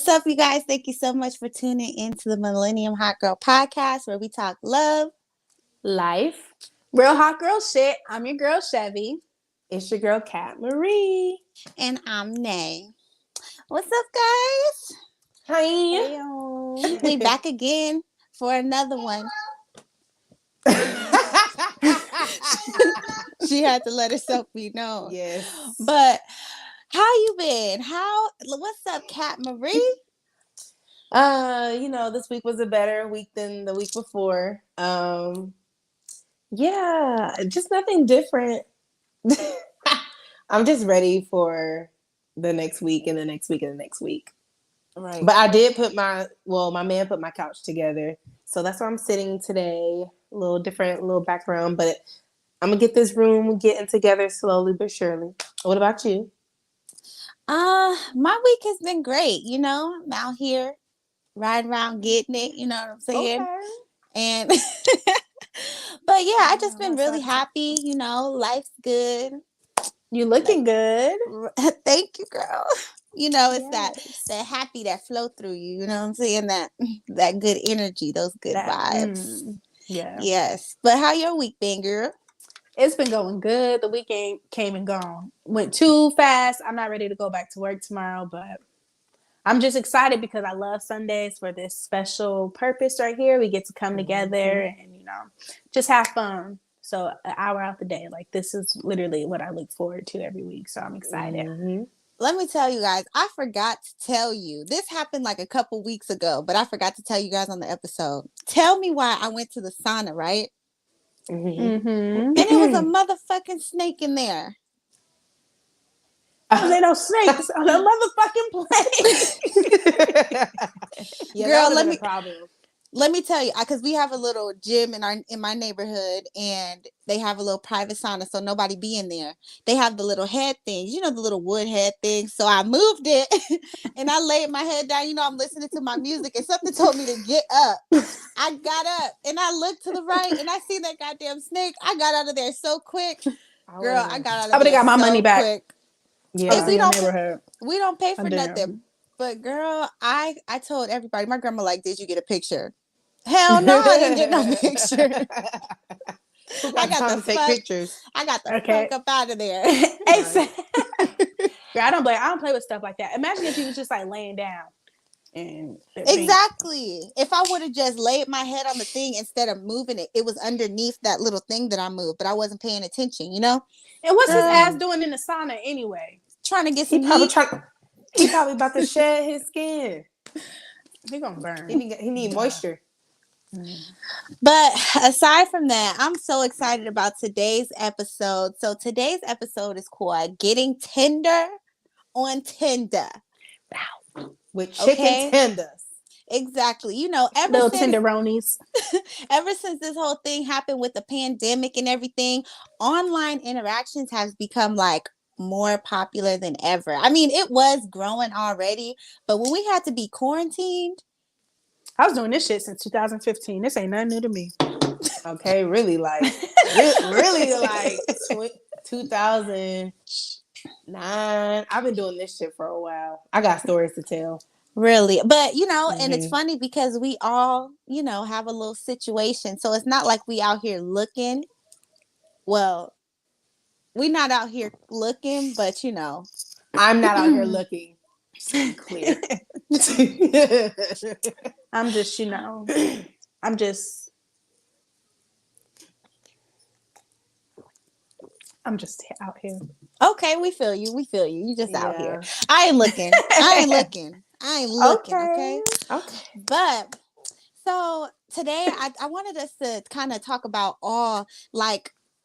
What's up, you guys? Thank you so much for tuning into the Millennium Hot Girl podcast where we talk love, life, real hot girl shit. I'm your girl, Chevy. It's your girl, Cat Marie. and I'm Nay. What's up, guys? Hi. We back again for another one. She had to let herself be known. Yes. But how you been? What's up, Cat Marie? This week was a better week than the week before. Just nothing different. I'm just ready for the next week and the next week and the next week. Right. But I did put my man put my couch together. So that's where I'm sitting today. A little different, little background, but I'm gonna get this room getting together slowly but surely. What about you? My week has been great. I'm out here riding around getting it, you know what I'm saying? Okay. And but yeah, I just been really happy, life's good. You looking good. Thank you, girl. It's that happy that flow through you, you know what I'm saying? That good energy, those good vibes. Yeah. Yes. But how your week been, girl? It's been going good. The weekend came and gone. Went too fast. I'm not ready to go back to work tomorrow, but I'm just excited because I love Sundays for this special purpose right here. We get to come together and, just have fun. So an hour out the day, like this is literally what I look forward to every week. So I'm excited. Mm-hmm. Let me tell you guys, I forgot to tell you. This happened like a couple weeks ago, but I forgot to tell you guys on the episode. Tell me why I went to the sauna, right? Mm-hmm. And it was a motherfucking snake in there. There no snakes on a motherfucking plane. Girl, let me tell you, because we have a little gym in my neighborhood, and they have a little private sauna, so nobody be in there. They have the little head things, the little wood head things. So I moved it, and I laid my head down. I'm listening to my music, and something told me to get up. I got up, and I looked to the right, and I seen that goddamn snake. I got out of there so quick, girl. I got out of there. I would have got my money back. Quick. Yeah, we don't pay for nothing. But girl, I told everybody. My grandma did you get a picture? Hell no, I didn't get no picture. I got to take pictures. I got the fuck up out of there. Girl, I don't play with stuff like that. Imagine if he was just laying down. And exactly. If I would have just laid my head on the thing instead of moving it, it was underneath that little thing that I moved, but I wasn't paying attention, And what's his ass doing in the sauna anyway? Trying to get some heat. He probably about to shed his skin. He gonna burn. He need moisture. But aside from that, I'm so excited about today's episode. So today's episode is called Getting Tender on Tinder. Wow. With chicken tenders. Exactly. Little tenderonis. Ever since this whole thing happened with the pandemic and everything, online interactions has become more popular than ever. I mean, it was growing already, but when we had to be quarantined, I was doing this shit since 2015. This ain't nothing new to me. Okay, really 2009. I've been doing this shit for a while. I got stories to tell. Really. But, and it's funny because we all, have a little situation. So it's not like we out here looking. Well, we're not out here looking, but, I'm not out here looking. Clear. I'm just out here. Okay, we feel you. You just out here. I ain't looking. Okay. But so today I wanted us to kind of talk about all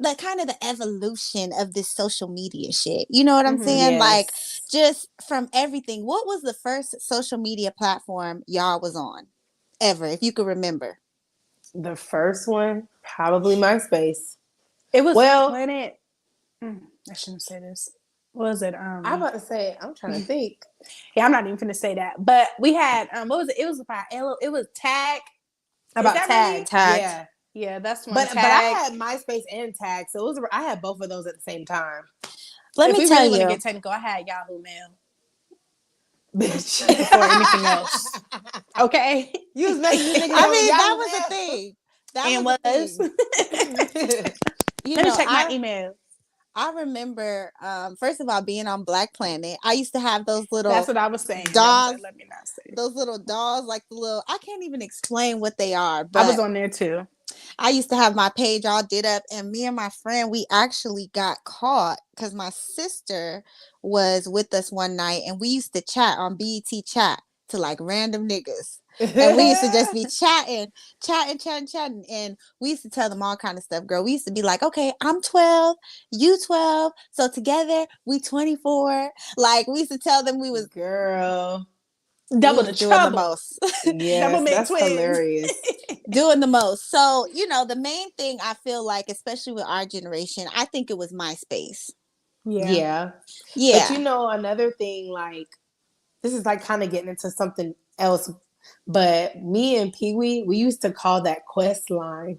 the kind of the evolution of this social media shit. You know what I'm saying? Yes. Just from everything. What was the first social media platform y'all was on? Ever, if you could remember. The first one, probably MySpace. It was Planet. I shouldn't say this. What was it? I'm about to say, I'm trying to think. Yeah, I'm not even finna say that. But we had what was it? It was Tag. About Tag. Tag. Yeah, that's one. But I had MySpace and Tag, so I had both of those at the same time. Let me tell you. Want to get technical, I had Yahoo Mail. bitch. before anything else. Okay. You was messaging niggas I on mean, that Yahoo was a Mail. thing. That And was a was. thing. You Let me know, check my email. I remember, first of all, being on Black Planet. I used to have those That's little what I was saying. I was dolls, like, let me not say. those little dolls, like the little, I can't even explain what they are, I was but on there too. I used to have my page all did up, and me and my friend, we actually got caught because my sister was with us one night, and we used to chat on BET chat to like random niggas. And we used to just be chatting, and we used to tell them all kind of stuff. Girl, we used to be like, okay, I'm 12, you 12, so together we 24. Like we used to tell them Girl. Double we the was doing the trouble. most. Double Yes, mint that's twins. hilarious. Doing the most. So, you know, the main thing I feel like, especially with our generation, I think it was MySpace. Yeah. Yeah. But you know, another thing, like, this is like kind of getting into something else. But me and Pee Wee, we used to call that Quest line.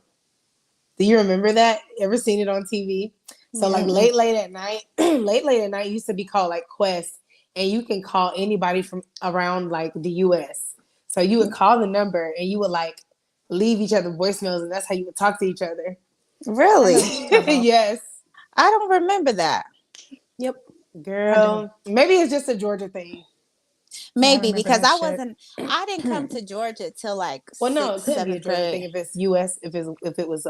Do you remember that? Ever seen it on TV? So like late at night, late at night used to be called like Quest, and you can call anybody from around like the US. So you would call the number and you would like leave each other voicemails, and that's how you would talk to each other. Really? Yes. I don't remember that. Yep. Girl, maybe it's just a Georgia thing. Maybe because shit. I didn't come to Georgia till like Well, no, it sixth, couldn't be a seventh Georgia grade. thing if it's US, if it was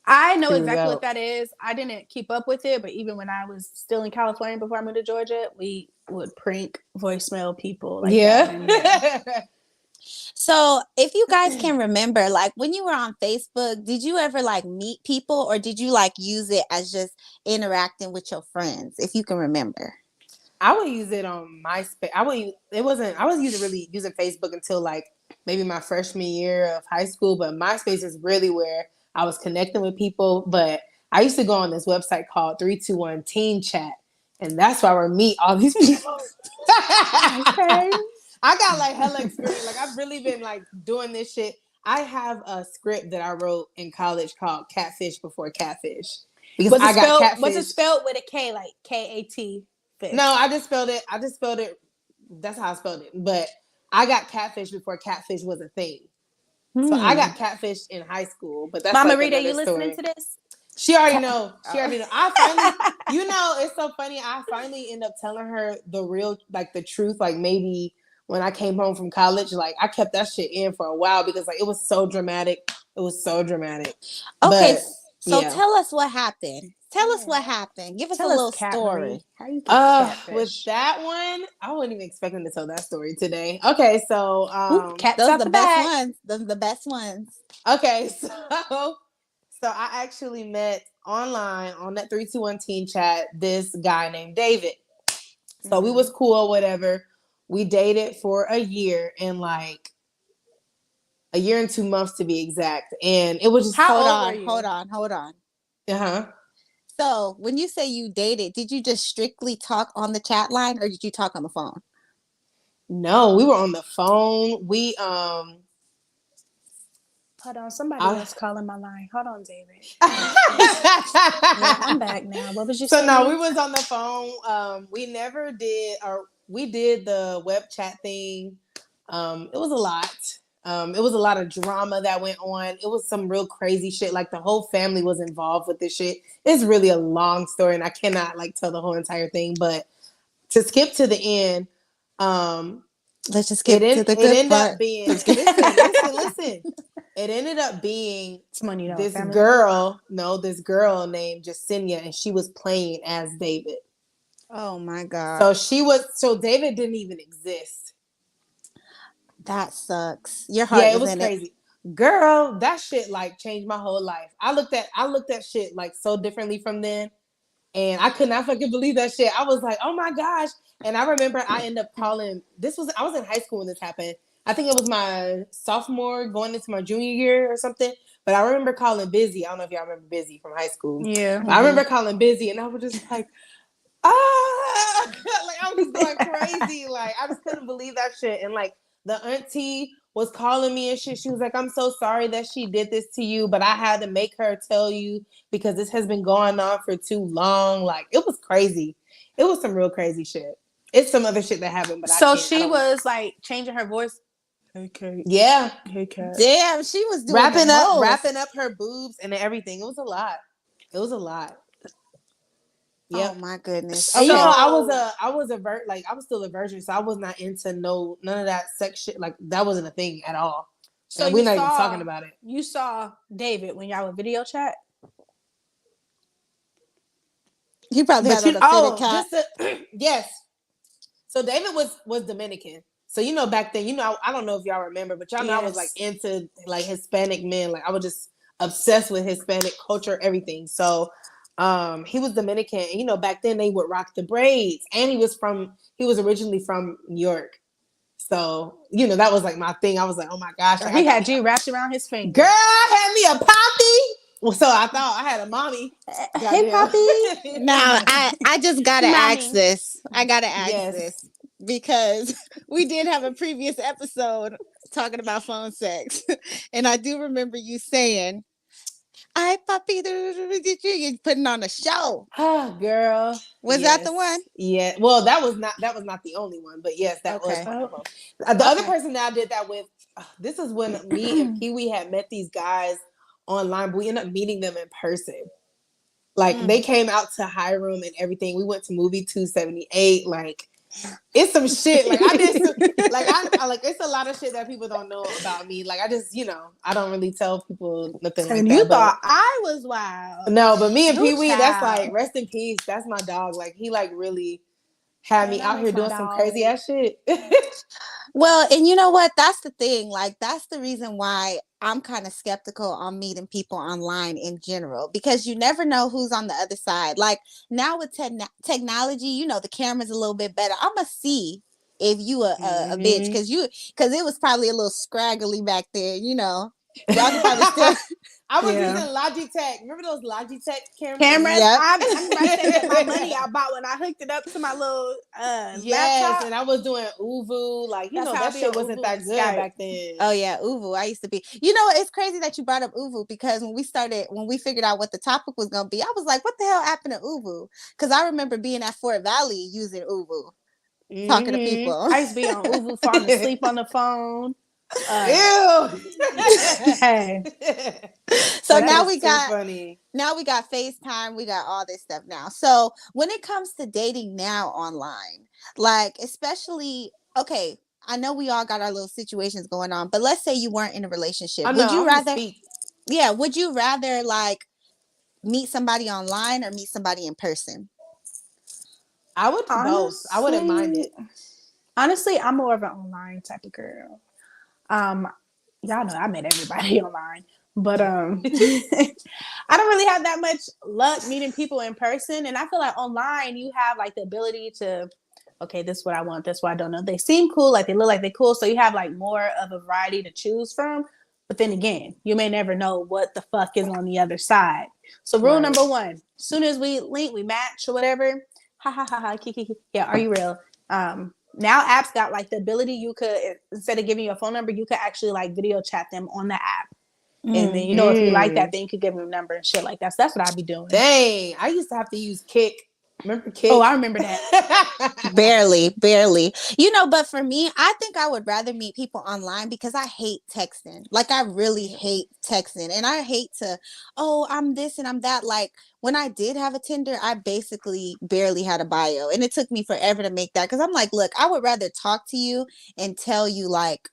I know Pee Wee exactly what Goat. that is. I didn't keep up with it, but even when I was still in California before I moved to Georgia, we would prank voicemail people like that. And, Yeah. So, if you guys can remember, like when you were on Facebook, did you ever like meet people, or did you like use it as just interacting with your friends? If you can remember. I would use it on MySpace. I was really using Facebook until like maybe my freshman year of high school, but MySpace is really where I was connecting with people. But I used to go on this website called 321 Teen Chat, and that's where I would meet all these people. okay. I got like hella experience. Like I've really been like doing this shit. I have a script that I wrote in college called Catfish Before Catfish. Because I got catfish. Was it spelled with a K, like KAT? No, I just spelled it. That's how I spelled it. But I got catfish before catfish was a thing. So I got catfished in high school. But that's Mama like Rita, another you story. listening to this? She already know. She already know. I finally, you know, it's so funny. I finally end up telling her the real, like the truth. Like maybe when I came home from college, like I kept that shit in for a while because like it was so dramatic. It was so dramatic. Okay, But, so yeah. tell us what happened. Tell us what happened. Give us a little story. How you get catfish? With that one, I wasn't even expecting to tell that story today. Okay, so cats Those out are the the best bag. ones. Those are the best ones. okay, so I actually met online on that 321 Teen Chat this guy named David. So we was cool, whatever. We dated for a year and like a year and 2 months to be exact. And it was just Hold on. Uh-huh. So when you say you dated, did you just strictly talk on the chat line, or did you talk on the phone? No, we were on the phone. We Hold on, somebody else calling my line. Hold on, David. Yeah, I'm back now. What was you saying? So no, we was on the phone. We never did, or we did the web chat thing. It was a lot. It was a lot of drama that went on. It was some real crazy shit. Like the whole family was involved with this shit. It's really a long story, and I cannot like tell the whole entire thing. But to skip to the end, let's just get to the good part. listen. It ended up being this girl named Jasenia, and she was playing as David. Oh my God. So David didn't even exist. That sucks. Your heart it was crazy. Girl, that shit like changed my whole life. I looked at shit like so differently from then. And I could not fucking believe that shit. I was like, oh my gosh. And I remember I ended up calling, I was in high school when this happened. I think it was my sophomore going into my junior year or something. But I remember calling Busy. I don't know if y'all remember Busy from high school. Yeah. I remember calling Busy and I was just like, like I was going crazy. Like I just couldn't believe that shit. And like the auntie was calling me and shit. She was like, I'm so sorry that she did this to you, but I had to make her tell you because this has been going on for too long. Like it was crazy. It was some real crazy shit. It's some other shit that happened, but so I can't. she was like changing her voice. Hey Kate. Yeah. Hey Kat. Damn, she was doing wrapping the up her boobs and everything. It was a lot. Yep. Oh my goodness. And Okay. I was I was still a virgin, so I was not into none of that sex shit. Like that wasn't a thing at all. So we're not even talking about it. You saw David when y'all would video chat. He probably had on a fitted cap. Yes. So David was Dominican. So back then, I don't know if y'all remember, but y'all know I was like into like Hispanic men. Like I was just obsessed with Hispanic culture, everything. So he was Dominican, and back then they would rock the braids, and he was originally from New York. So that was like my thing. I was like, oh my gosh, he had you wrapped around his finger. Girl, had me a poppy. Well, so I thought I had a mommy. Hey, Poppy. Now I just gotta ask this. I gotta ask this because we did have a previous episode talking about phone sex, and I do remember you saying, "I Poppy," you putting on a show. Oh, girl, was that the one? Yeah. Well, that was not the only one, but yes, that was one of them. The other person that I did that with. This is when me and Pee Wee had met these guys online, but we ended up meeting them in person. Like they came out to Hiram and everything. We went to movie 278. Like it's some shit. Like I did some, I like it's a lot of shit that people don't know about me. Like I just, I don't really tell people nothing like that. You thought I was wild. No, but me and Pee Wee, that's like rest in peace. That's my dog. Like he like really had me out here doing some crazy ass shit. Well, and you know what? That's the thing. Like, that's the reason why I'm kind of skeptical on meeting people online in general, because you never know who's on the other side. Like, now with technology, the camera's a little bit better. I'm going to see if you a bitch, because it was probably a little scraggly back there, Y'all can probably still... I was using Logitech. Remember those Logitech cameras? Yep. I'm taking my money I bought when I hooked it up to my little laptop. And I was doing Uvu. Like, that shit wasn't that good back then. Oh, yeah, Uvu. I used to be. It's crazy that you brought up Uvu, because when we figured out what the topic was going to be, I was like, what the hell happened to Uvu? Because I remember being at Fort Valley using Uvu, talking to people. I used to be on Uvu falling asleep on the phone. Ew. Hey. So now we got FaceTime, we got all this stuff now. So when it comes to dating now online, like especially, okay, I know we all got our little situations going on, but let's say you weren't in a relationship. Would you rather like meet somebody online or meet somebody in person? I would do both. I wouldn't mind it. Honestly, I'm more of an online type of girl. Y'all know I met everybody online, but I don't really have that much luck meeting people in person. And I feel like online you have like the ability to, okay, this is what I want, this is what I don't know. They seem cool, like they look like they're cool, so you have like more of a variety to choose from. But then again, you may never know what the fuck is on the other side. So rule number one: as soon as we link, we match or whatever. Ha ha ha ha. Kiki. Yeah, are you real? Now apps got like the ability, you could, instead of giving you a phone number, you could actually like video chat them on the app. And then, if you like that, then you could give them a number and shit like that. So that's what I'd be doing. Dang, I used to have to use Kick. Remember Kick? Oh, I remember that. barely. But for me, I think I would rather meet people online because I hate texting. Like, I really hate texting. And I hate to, I'm this and I'm that. Like, when I did have a Tinder, I basically barely had a bio. And it took me forever to make that. Because I'm like, look, I would rather talk to you and tell you, like,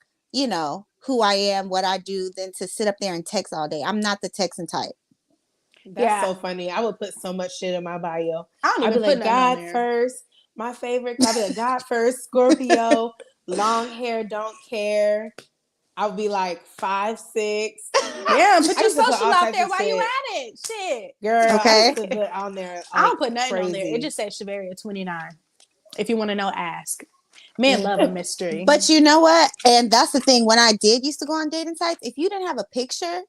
who I am, what I do, than to sit up there and text all day. I'm not the texting type. That's so funny. I would put so much shit in my bio. I'd be like, God first. My favorite. I'd be like, God first. Scorpio. Long hair. Don't care. I would be like 5'6". Yeah, put your social out there while you at it. Shit. Girl, okay. I used to put on there. Like, I don't put nothing on there. It just says Shavaria 29. If you want to know, ask. Men love a mystery. But you know what? And that's the thing. When I did used to go on dating sites, if you didn't have a picture,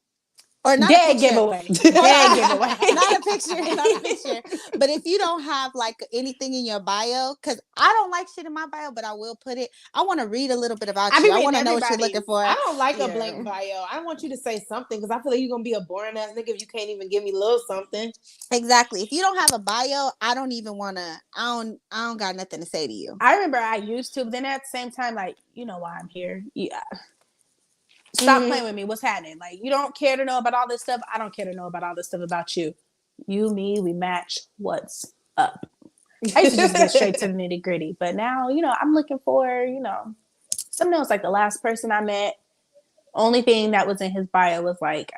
or not Dead a picture. giveaway. Dead giveaway. Not a picture. Not a picture. But if you don't have like anything in your bio, because I don't like shit in my bio, but I will put it. I want to read a little bit about you. I want to know what you're looking for. I don't like a blank bio. I want you to say something because I feel like you're gonna be a boring ass nigga if you can't even give me a little something. Exactly. If you don't have a bio, I don't even want to. I don't got nothing to say to you. I remember I used to, but then at the same time, like, you know why I'm here. Yeah. Stop playing with me. What's happening? Like, you don't care to know about all this stuff. I don't care to know about all this stuff about you. You, me, we match. What's up? I used to just get straight to the nitty gritty. But now, you know, I'm looking for, you know, something else. Like the last person I met, only thing that was in his bio was like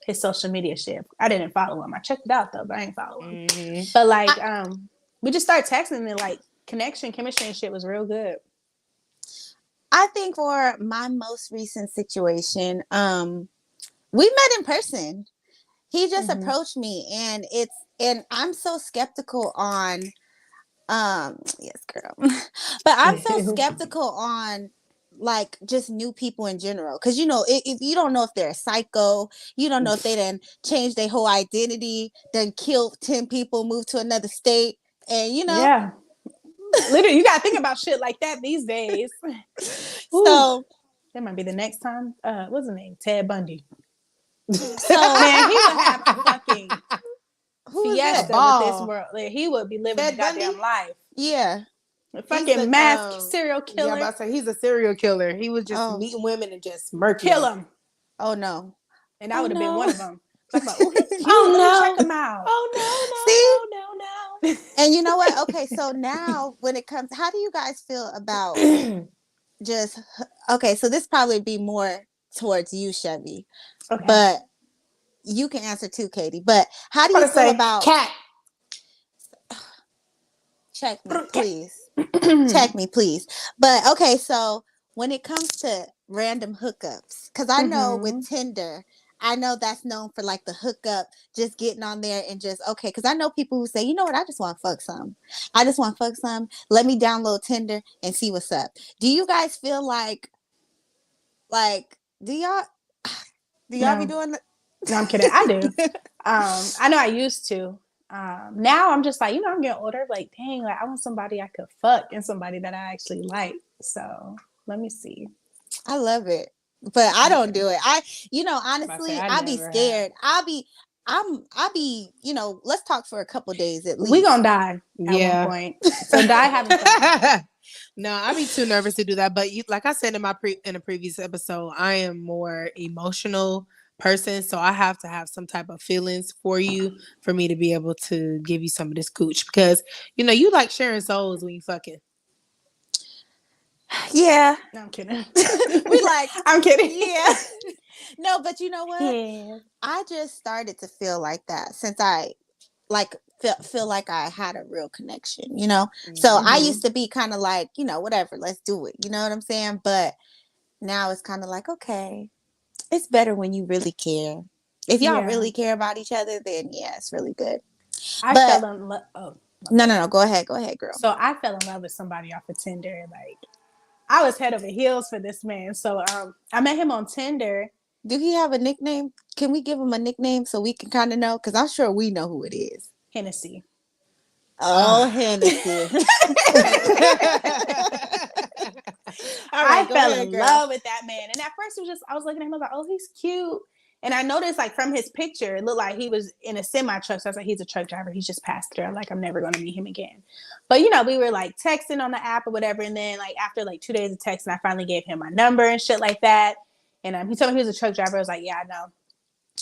his social media shit. I didn't follow him. I checked it out though, but I ain't follow him. But like, we just started texting and like connection, chemistry and shit was real good. I think for my most recent situation, we met in person. He just approached me, and I'm so skeptical on, yes, girl, but I'm so skeptical on like just new people in general, because you know, if you don't know if they're a psycho, you don't know if they done changed their whole identity, then killed 10 people, moved to another state, and you know, yeah. Literally, you gotta think about shit like that these days. So that might be the next time. What's his name? Ted Bundy. So man, he would have a fucking fiesta with this world. Like, he would be living a goddamn life. Yeah. A fucking masked serial killer. Yeah, I'm about to say he's a serial killer. He was just meeting women and just murking kill them. Oh no. And I would have been one of them. Like, oh no, check him out. Oh no, no. And you know what? Okay, so now when it comes, how do you guys feel about just okay? So this probably be more towards you, Chevy, but you can answer too, Katie. But how do you feel about cat? Check me, please. Check me, please. But okay, so when it comes to random hookups, because I know with Tinder, I know that's known for like the hookup, just getting on there and just okay. Because I know people who say, you know what, I just want to fuck some. I just want to fuck some. Let me download Tinder and see what's up. Do you guys feel like do y'all be doing that? No, I'm kidding. I do. I know I used to. Now I'm just like, you know, I'm getting older. Like, dang, like I want somebody I could fuck and somebody that I actually like. So let me see. I love it, but I don't do it. Honestly, I'll be scared. I'll be, you know, let's talk for a couple days at least. We gonna die at one point. So die having fun. No, I'd be too nervous to do that. But like I said in a previous episode, I am more emotional person, so I have to have some type of feelings for you for me to be able to give you some of this cooch, because you know you like sharing souls when you fucking. Yeah. No, I'm kidding. I'm kidding. Yeah. No, but you know what? Yeah. I just started to feel like that since I feel like I had a real connection, you know? So I used to be kind of like, you know, whatever, let's do it. You know what I'm saying? But now it's kind of like, okay, it's better when you really care. If y'all really care about each other, then yeah, it's really good. I fell in love. Oh. No. Go ahead, girl. So I fell in love with somebody off of Tinder. Like, I was head over heels for this man. So I met him on Tinder. Do he have a nickname? Can we give him a nickname so we can kind of know? Because I'm sure we know who it is. Hennessy. Oh, Hennessy. I fell in love with that man. And at first I was looking at him, I was like, oh, he's cute. And I noticed like from his picture, it looked like he was in a semi truck. So I was like, he's a truck driver. He's just passed through. I'm like, I'm never going to meet him again. But, you know, we were like texting on the app or whatever. And then like after like 2 days of texting, I finally gave him my number and shit like that. And he told me he was a truck driver. I was like, yeah, I know.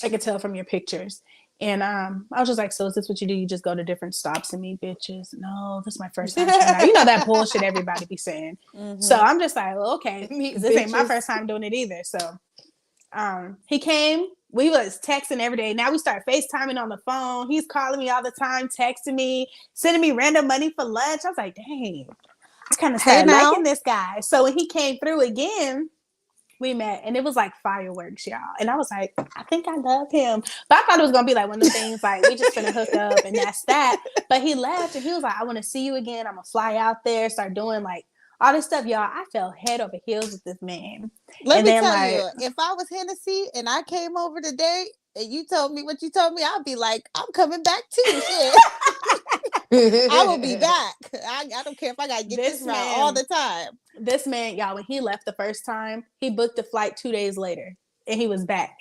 I could tell from your pictures. And I was just like, so is this what you do? You just go to different stops and meet bitches? No, this is my first time trying out. You know that bullshit everybody be saying. So I'm just like, well, okay. This ain't my first time doing it either. So he came. We was texting every day. Now we start FaceTiming on the phone. He's calling me all the time, texting me, sending me random money for lunch. I was like, dang. I kind of started liking this guy. So when he came through again, we met, and it was like fireworks, y'all. And I was like, I think I love him. But I thought it was going to be like one of the things like, we just finna hook up and that's that. But he left and he was like, I want to see you again. I'm going to fly out there, start doing like all this stuff, y'all. I fell head over heels with this man. Let me tell you, if I was Hennessy and I came over today, and you told me what you told me, I'll be like, I'm coming back too. Shit. I will be back. I don't care if I gotta get this route all the time. This man, y'all, when he left the first time, he booked a flight 2 days later, and he was back.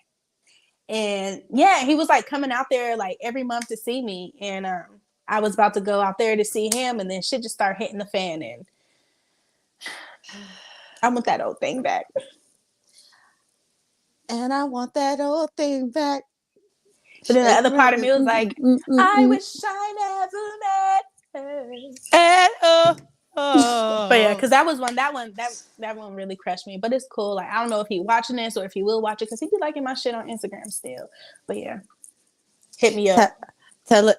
And yeah, he was like coming out there like every month to see me, and I was about to go out there to see him, and then shit just started hitting the fan, and I want that old thing back. And I want that old thing back. But then the other part of me was like, I wish I never met her. But yeah, because that one really crushed me. But it's cool. Like, I don't know if he's watching this or if he will watch it, because he be liking my shit on Instagram still. But yeah, hit me up. Tell it.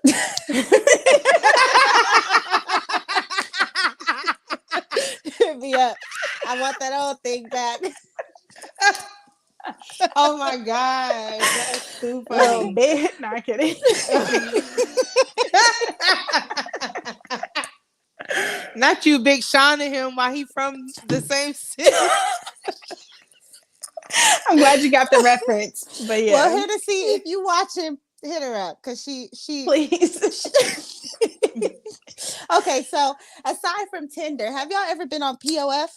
Hit me up. I want that old thing back. Oh my god, that's too funny. Not kidding. Not you, Big Sean, and him. While he from the same city. I'm glad you got the reference. But yeah, well, here to see if you watching. Hit her up, because she please. Okay, so aside from Tinder, have y'all ever been on POF?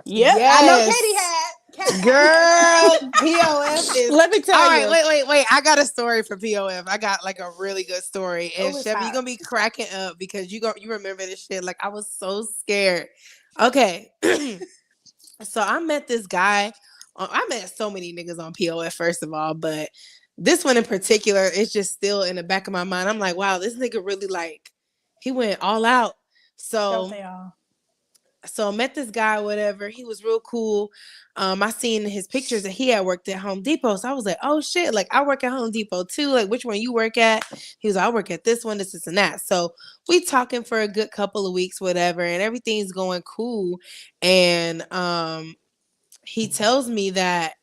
Yep. Yes. I know Katie had. Girl, POF is. Let me tell you. All right, wait. I got a story for POF. I got like a really good story, and Chevy, you're gonna be cracking up because you remember this shit. Like, I was so scared. Okay, so I met this guy. I met so many niggas on POF, first of all, but this one in particular is just still in the back of my mind. I'm like, wow, this nigga really like, he went all out. So I met this guy, whatever. He was real cool. I seen his pictures that he had worked at Home Depot. So I was like, oh shit, like I work at Home Depot too. Like, which one you work at? He was like, I work at this one, this, and that. So we talking for a good couple of weeks, whatever, and everything's going cool. And he tells me that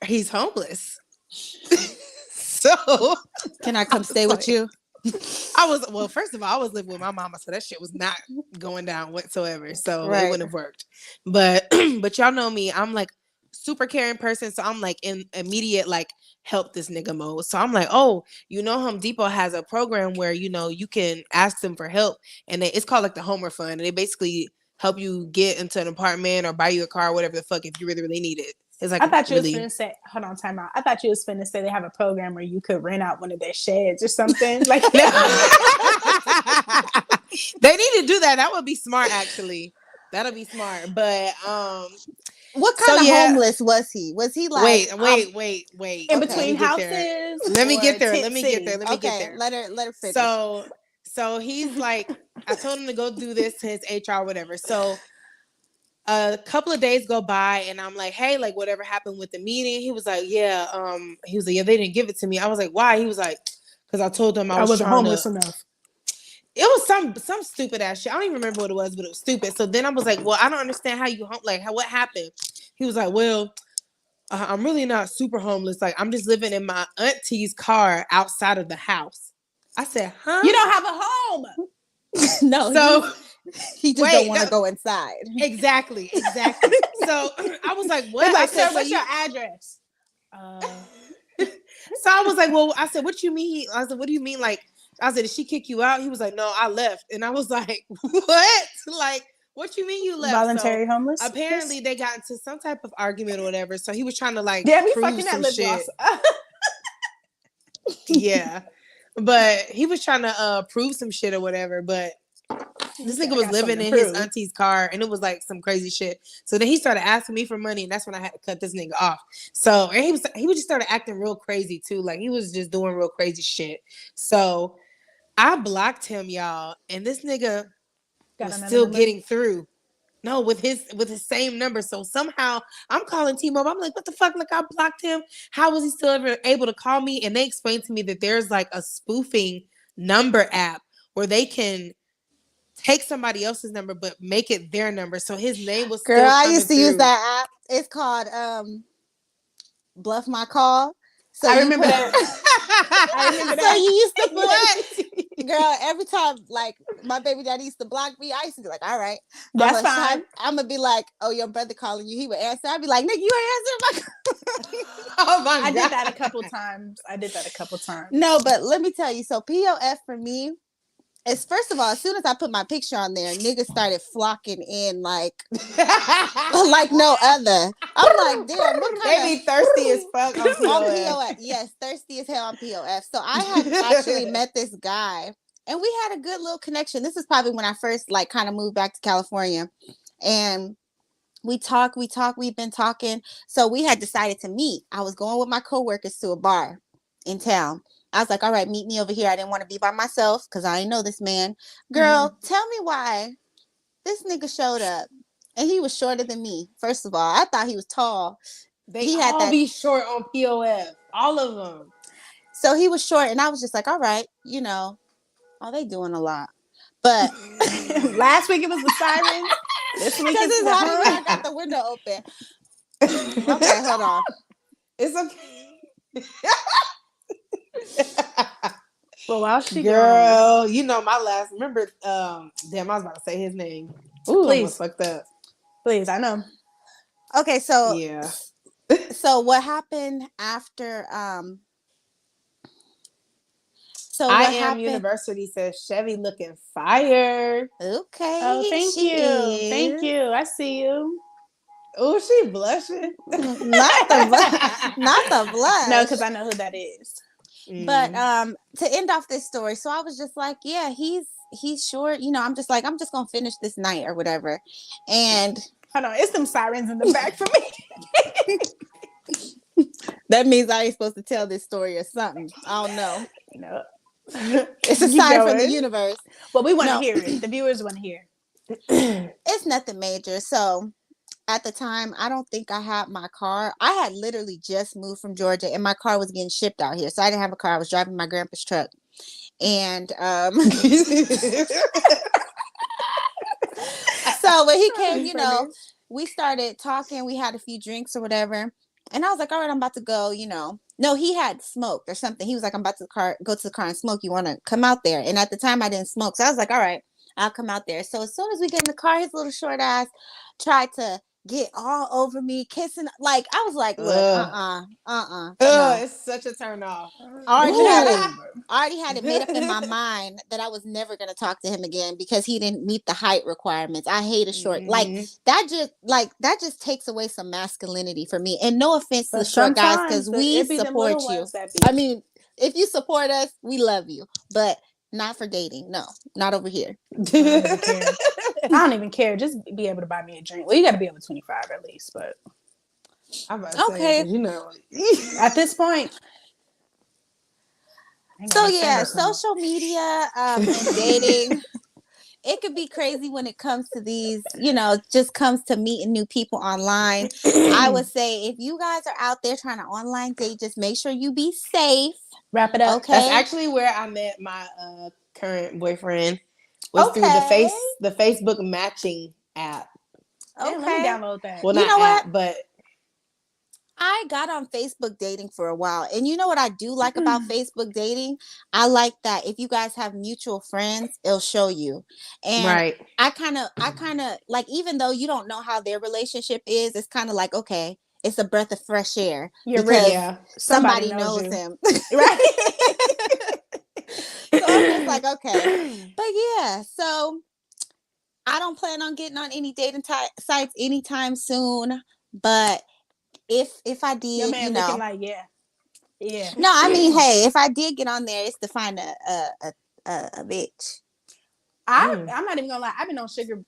he's homeless. So can I come stay with you? First of all, I was living with my mama, so that shit was not going down whatsoever. So it wouldn't have worked. But y'all know me, I'm like super caring person. So I'm like in immediate like help this nigga mode. So I'm like, oh, Home Depot has a program where you can ask them for help, and it's called like the Homer Fund, and they basically help you get into an apartment or buy you a car, whatever the fuck, if you really, really need it. It's like, I thought you was finna say, hold on, time out. I thought you was finna say they have a program where you could rent out one of their sheds or something. Like, they need to do that. That would be smart, actually. That'll be smart. But what kind of homeless was he? Was he like wait. In between houses? Let me get there. Let her finish. So he's like, I told him to go do this to his HR, whatever. So a couple of days go by, and I'm like, hey, like, whatever happened with the meeting? He was like, yeah. They didn't give it to me. I was like, why? He was like, because I told them I wasn't homeless enough. It was some stupid ass shit. I don't even remember what it was, but it was stupid. So then I was like, well, I don't understand what happened? He was like, well, I'm really not super homeless. Like, I'm just living in my auntie's car outside of the house. I said, huh? You don't have a home. No. So he just don't want to go inside. Exactly. So I was like, what? Like, sir, what's your address? So I was like, well, I said, what you mean? I said, what do you mean? Like, I said, did she kick you out? He was like, no, I left. And I was like, what? Like, what you mean you left? Voluntary homeless? Apparently they got into some type of argument or whatever. So he was trying to like prove fucking some shit. Yeah. But he was trying to prove some shit or whatever. But this nigga was living in his auntie's car, and it was like some crazy shit. So then he started asking me for money, and that's when I had to cut this nigga off. So, and he just started acting real crazy too. Like, he was just doing real crazy shit. So I blocked him, y'all, and this nigga was still getting through. No, with his same number. So somehow I'm calling T-Mobile. I'm like, what the fuck? Like, I blocked him. How was he still ever able to call me? And they explained to me that there's like a spoofing number app where they can take somebody else's number but make it their number. So his name was I used to use that app. It's called Bluff My Call. So I you remember put, that. I remember So that. you used to put, girl, every time like my baby daddy used to block me, I used to be like, all right, That's fine. I'm gonna be like, oh, your brother calling you. He would answer. I'd be like, nigga, you ain't answering my Oh my God. I did that a couple times. No, but let me tell you. So POF for me is, first of all, as soon as I put my picture on there, niggas started flocking in like no other. I'm like, damn, what They kind be thirsty as fuck on of on POF. POF? Yes, thirsty as hell on POF. So I had actually met this guy, and we had a good little connection. This is probably when I first like kind of moved back to California, and we've been talking. So we had decided to meet. I was going with my coworkers to a bar in town. I was like, all right, meet me over here. I didn't want to be by myself because I didn't know this man. Girl, tell me why this nigga showed up. And he was shorter than me. First of all, I thought he was tall. They all be short on POF. All of them. So he was short, and I was just like, all right, they doing a lot. But last week it was the sirens. This week it's hot in here. I got the window open. Okay, hold on. It's okay. Well, while she girl, my last. Remember, damn, I was about to say his name. Ooh, please, almost fucked up. Please, I know. Okay, so yeah. So what happened after? So I am University says Chevy looking fire. Okay. Oh, thank you. Thank you. I see you. Oh, she blushing. Not the blush. No, because I know who that is. But to end off this story, so I was just like, yeah, he's short. I'm just gonna finish this night or whatever. And hold on, it's some sirens in the back for me. That means I ain't supposed to tell this story or something. I don't know. No. It's a sign from the universe. But we want to hear it. The viewers want to hear. It's nothing major. So at the time, I don't think I had my car. I had literally just moved from Georgia, and my car was getting shipped out here. So I didn't have a car. I was driving my grandpa's truck. And so when he came, we started talking. We had a few drinks or whatever. And I was like, all right, I'm about to go, No, he had smoked or something. He was like, I'm about to go to the car and smoke. You want to come out there? And at the time, I didn't smoke. So I was like, all right, I'll come out there. So as soon as we get in the car, his little short ass tried to get all over me, kissing. Like, I was like, look, no. It's such a turn off. I already had it made up in my mind that I was never going to talk to him again because he didn't meet the height requirements. I hate a short. That just takes away some masculinity for me. And no offense to the short guys, because we support you. I mean, if you support us, we love you. But not for dating. No, not over here. I don't even care. Just be able to buy me a drink. Well, you got to be over 25 at least, but I'm about to say, at this point. So yeah, social media and dating, it could be crazy when it comes to these, just comes to meeting new people online. I would say if you guys are out there trying to online date, just make sure you be safe. Wrap it up. Okay. That's actually where I met my current boyfriend. Was through the Facebook matching app. Okay. Let me download that. Well, not app, but I got on Facebook dating for a while. And you know what I do like about Facebook dating? I like that if you guys have mutual friends, it'll show you. And I kind of like, even though you don't know how their relationship is, it's kind of like, okay, it's a breath of fresh air. Because somebody knows him. Right? So I'm just like, okay. But yeah, so I don't plan on getting on any dating sites anytime soon. But if I did, your man looking like, yeah. No, I mean, hey, if I did get on there, it's to find a bitch. I'm not even gonna lie. I've been on sugar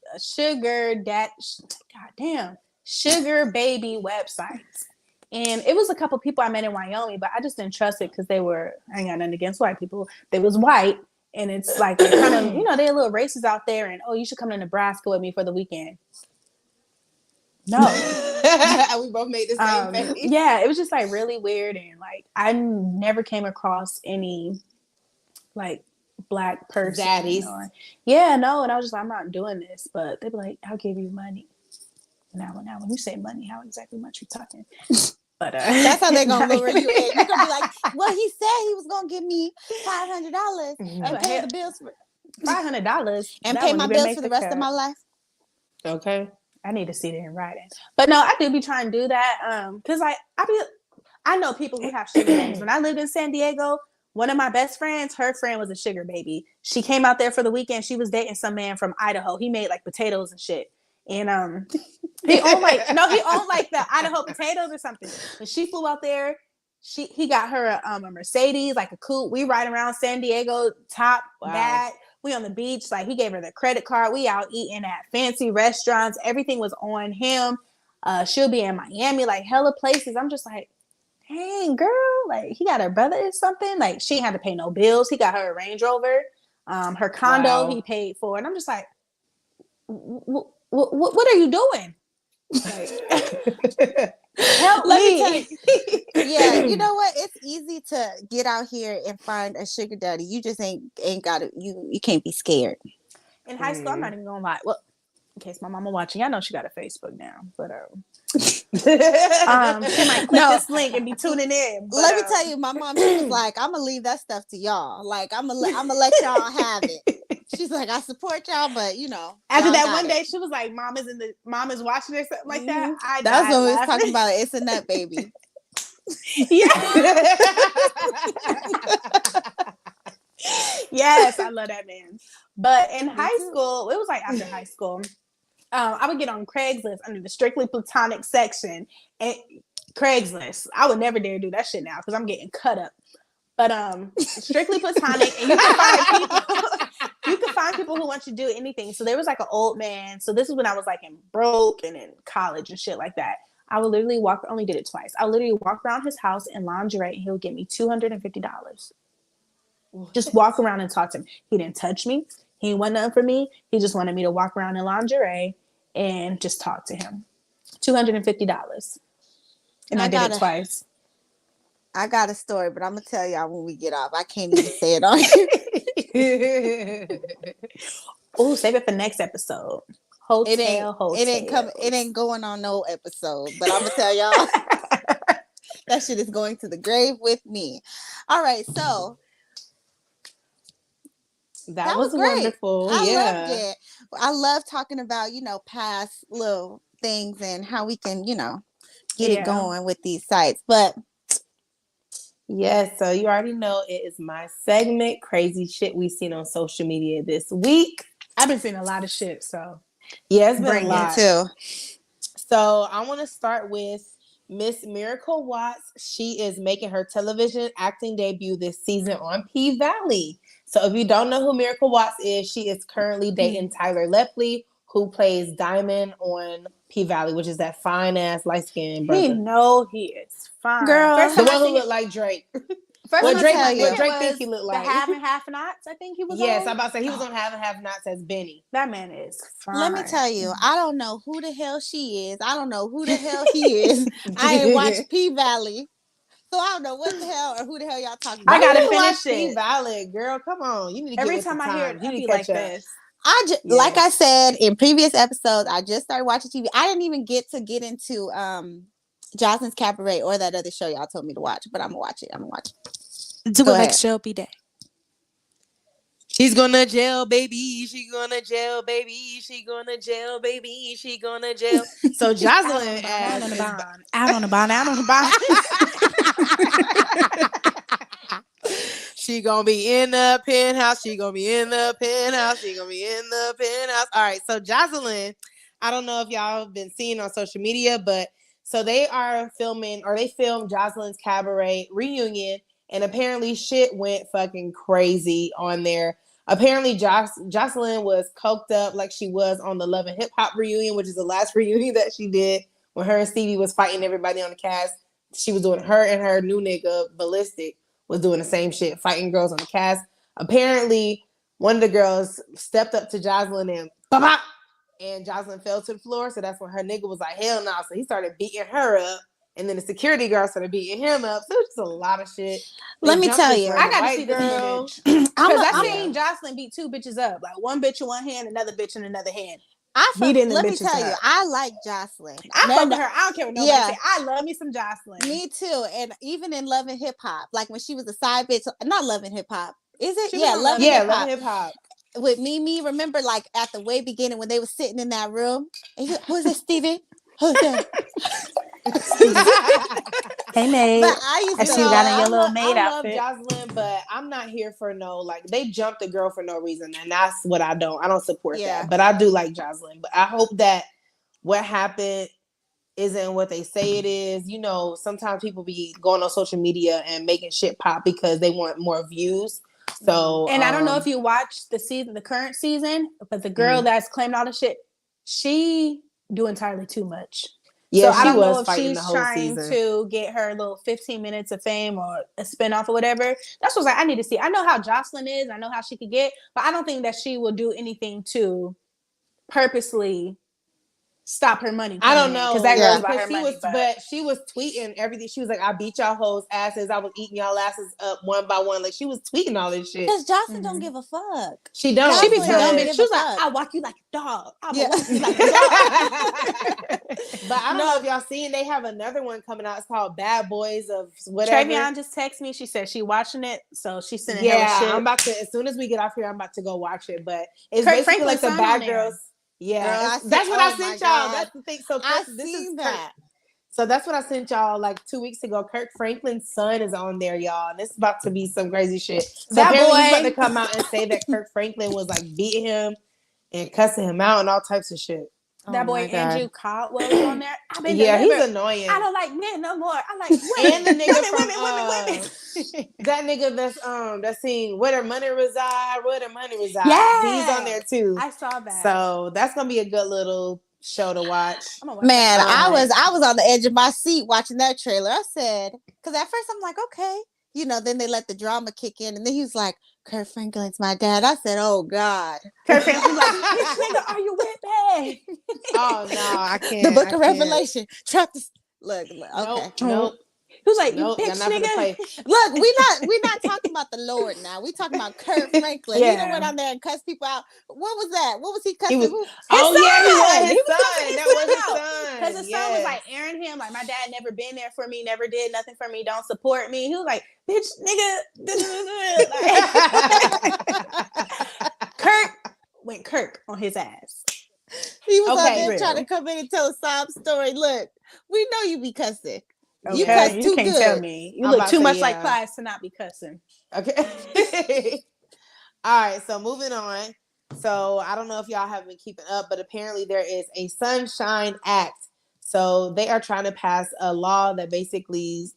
baby websites, and it was a couple people I met in Wyoming, but I just didn't trust it because I ain't got nothing against white people. They was white, and it's like kind of they're little races out there, and you should come to Nebraska with me for the weekend. No. We both made the same face. Yeah, it was just like really weird, and like I never came across any like black person. Daddies. And I was just like, I'm not doing this. But they'd be like, I'll give you money. Now when you say money, how exactly much you talking? But that's how they're gonna lure you in. You're gonna be like, well, he said he was gonna give me $500 and pay the bills for $500 and pay my bills for the rest of my life. Okay. I need to see it in writing. But no, I do be trying to do that. Because I know people who have sugar babies. When I lived in San Diego, one of my best friends, her friend was a sugar baby. She came out there for the weekend. She was dating some man from Idaho. He made like potatoes and shit. And he owned like the Idaho potatoes or something. When she flew out there, he got her a Mercedes, like a coupe. We ride around San Diego, top back. We on the beach. Like, he gave her the credit card. We out eating at fancy restaurants. Everything was on him. She'll be in Miami, like hella places. I'm just like, dang, girl. Like, he got her brother or something. Like, she ain't had to pay no bills. He got her a Range Rover. Her condo he paid for. And I'm just like, what are you doing? Like, help me. Tell you. Yeah, you know what? It's easy to get out here and find a sugar daddy. You just ain't got it. You can't be scared. In high school, I'm not even gonna lie. Well, in case my mama watching, I know she got a Facebook now, but she might click this link and be tuning in. But, let me tell you, my mom, she was like, "I'm gonna leave that stuff to y'all. Like, I'm gonna let y'all have it." She's like, "I support y'all, but you know." After that one day, she was like, "Mom is watching or something like that." That's what we was talking about. It's a nut baby. Yeah. Yes, I love that man. But in high school, it was like after high school, I would get on Craigslist under the strictly platonic section. And Craigslist, I would never dare do that shit now because I'm getting cut up. But strictly platonic, and you can find people who want you to do anything. So there was like an old man. So this is when I was like in broke and in college and shit like that. I would literally only did it twice. I would literally walk around his house in lingerie and he would give me $250. Just walk around and talk to him. He didn't touch me. He didn't want nothing for me. He just wanted me to walk around in lingerie and just talk to him. $250. And I did it twice. I got a story, but I'm going to tell y'all when we get off. I can't even say it on here. Oh, save it for next episode. It ain't going on no episode, but I'm gonna tell y'all that shit is going to the grave with me. All right, so that was great. Wonderful. I loved it. I love talking about, past little things and how we can, get it going with these sites. But yes, so you already know it is my segment, crazy shit we seen on social media this week. I've been seeing a lot of shit, so yeah, it's been a lot too. So I want to start with Miss Miracle Watts. She is making her television acting debut this season on P-Valley. So if you don't know who Miracle Watts is, she is currently dating Tyler Lepley, who plays Diamond on P-Valley, which is that fine ass light skinned brother. We know he is fine, girl. The one who looked like Drake. What Drake think he looked like? The Half and Half Nots, I think he was. Yes, on. I'm about to say he was on Half and Half Nots as Benny. That man is fine. Let me tell you, I don't know who the hell she is. I don't know who the hell he is. I ain't watched P-Valley, so I don't know what the hell or who the hell y'all talking about. I gotta finish it. P-Valley, girl, come on. You need to get every time I hear it, I be like this. Like I said in previous episodes, I just started watching TV. I didn't even get into Jocelyn's Cabaret or that other show y'all told me to watch, but I'm gonna watch it. Do it like Shelby Day. She's gonna jail, baby. She gonna jail, baby. She gonna jail, baby. She gonna jail. So Jocelyn out on the bond. She gonna be in the penthouse. She gonna be in the penthouse. She gonna be in the penthouse. All right. So Jocelyn, I don't know if y'all have been seeing on social media, but so they filmed Jocelyn's Cabaret reunion. And apparently shit went fucking crazy on there. Apparently Jocelyn was coked up like she was on the Love and Hip Hop reunion, which is the last reunion that she did when her and Stevie was fighting everybody on the cast. She was doing her and her new nigga, Ballistic, was doing the same shit, fighting girls on the cast. Apparently, one of the girls stepped up to Jocelyn and ba-ba! And Jocelyn fell to the floor. So that's when her nigga was like, hell no. So he started beating her up. And then the security guard started beating him up. So it was just a lot of shit. Let me tell you. I got to see this footage. Because I seen Jocelyn beat two bitches up. Like one bitch in one hand, another bitch in another hand. Let me tell you, I like Jocelyn. I fuck with her. I don't care what nobody say. I love me some Jocelyn. Me too. And even in Love and Hip Hop, like when she was a side bitch, not Love and Hip Hop. Is it? Love and Hip Hop. With Mimi, remember like at the way beginning when they were sitting in that room? And who's it, Steven? Who's that? Hey, maid. I see you got on your little maid outfit. I love Jocelyn, but I'm not here for they jumped a girl for no reason, and that's what I don't support that. But I do like Jocelyn. But I hope that what happened isn't what they say it is. You know, sometimes people be going on social media and making shit pop because they want more views. So, and I don't know if you watched the current season, but the girl that's claimed all the shit, she do entirely too much. Yeah, so I don't know if she's trying to get her little 15 minutes of fame or a spinoff or whatever. That's what I need to see. I know how Jocelyn is. I know how she could get, but I don't think that she will do anything to purposely stop her money. I don't know because that girl's about her money. But she was tweeting everything. She was like, "I beat y'all hoes asses. I was eating y'all asses up one by one." Like she was tweeting all this shit. Because Jocelyn don't give a fuck. She don't. She be telling me. She was like, "I walk you like a dog. I walk you like a dog." But I don't know if y'all seen. They have another one coming out. It's called Bad Boys of whatever. Travion just texted me. She said she watching it, so she's sending her shit. I'm about to. As soon as we get off here, I'm about to go watch it. But it's basically like the bad girls. Yeah, that's what I sent y'all. That's the thing. So So that's what I sent y'all like 2 weeks ago. Kirk Franklin's son is on there, y'all, and it's about to be some crazy shit. So that boy he's about to come out and say that Kirk Franklin was like beating him and cussing him out and all types of shit. That boy Andrew Caldwell is on there. He's annoying. I don't like men no more. I like women. And the nigga women. That nigga that's seen Where Their Money Reside. Yeah, he's on there too. I saw that. So that's gonna be a good little show to watch. Man, I was on the edge of my seat watching that trailer. I said, because at first I'm like, okay, then they let the drama kick in, and then he was like, Kurt Franklin's my dad. I said, oh God. Kurt Franklin's like, bitch nigga, are you with me? Oh no, I can't. The Book of Revelation. Look, okay. Nope. Who's like, you bitch nigga? Look, we not talking about the Lord now. We talking about Kurt Franklin. He done went on there and cussed people out. What was that? What was he cussing? He was his son. That was his son. Because his son was like airing him, like, my dad never been there for me, never did nothing for me, don't support me. He was like, bitch nigga. Kirk on his ass. He was out there trying to come in and tell a sob story. Look, we know you be cussing. Okay. You cuss too can't good. Tell me. You look too much like Clyde to not be cussing. Okay. All right. So moving on. So I don't know if y'all have been keeping up, but apparently there is a Sunshine Act. So they are trying to pass a law that basically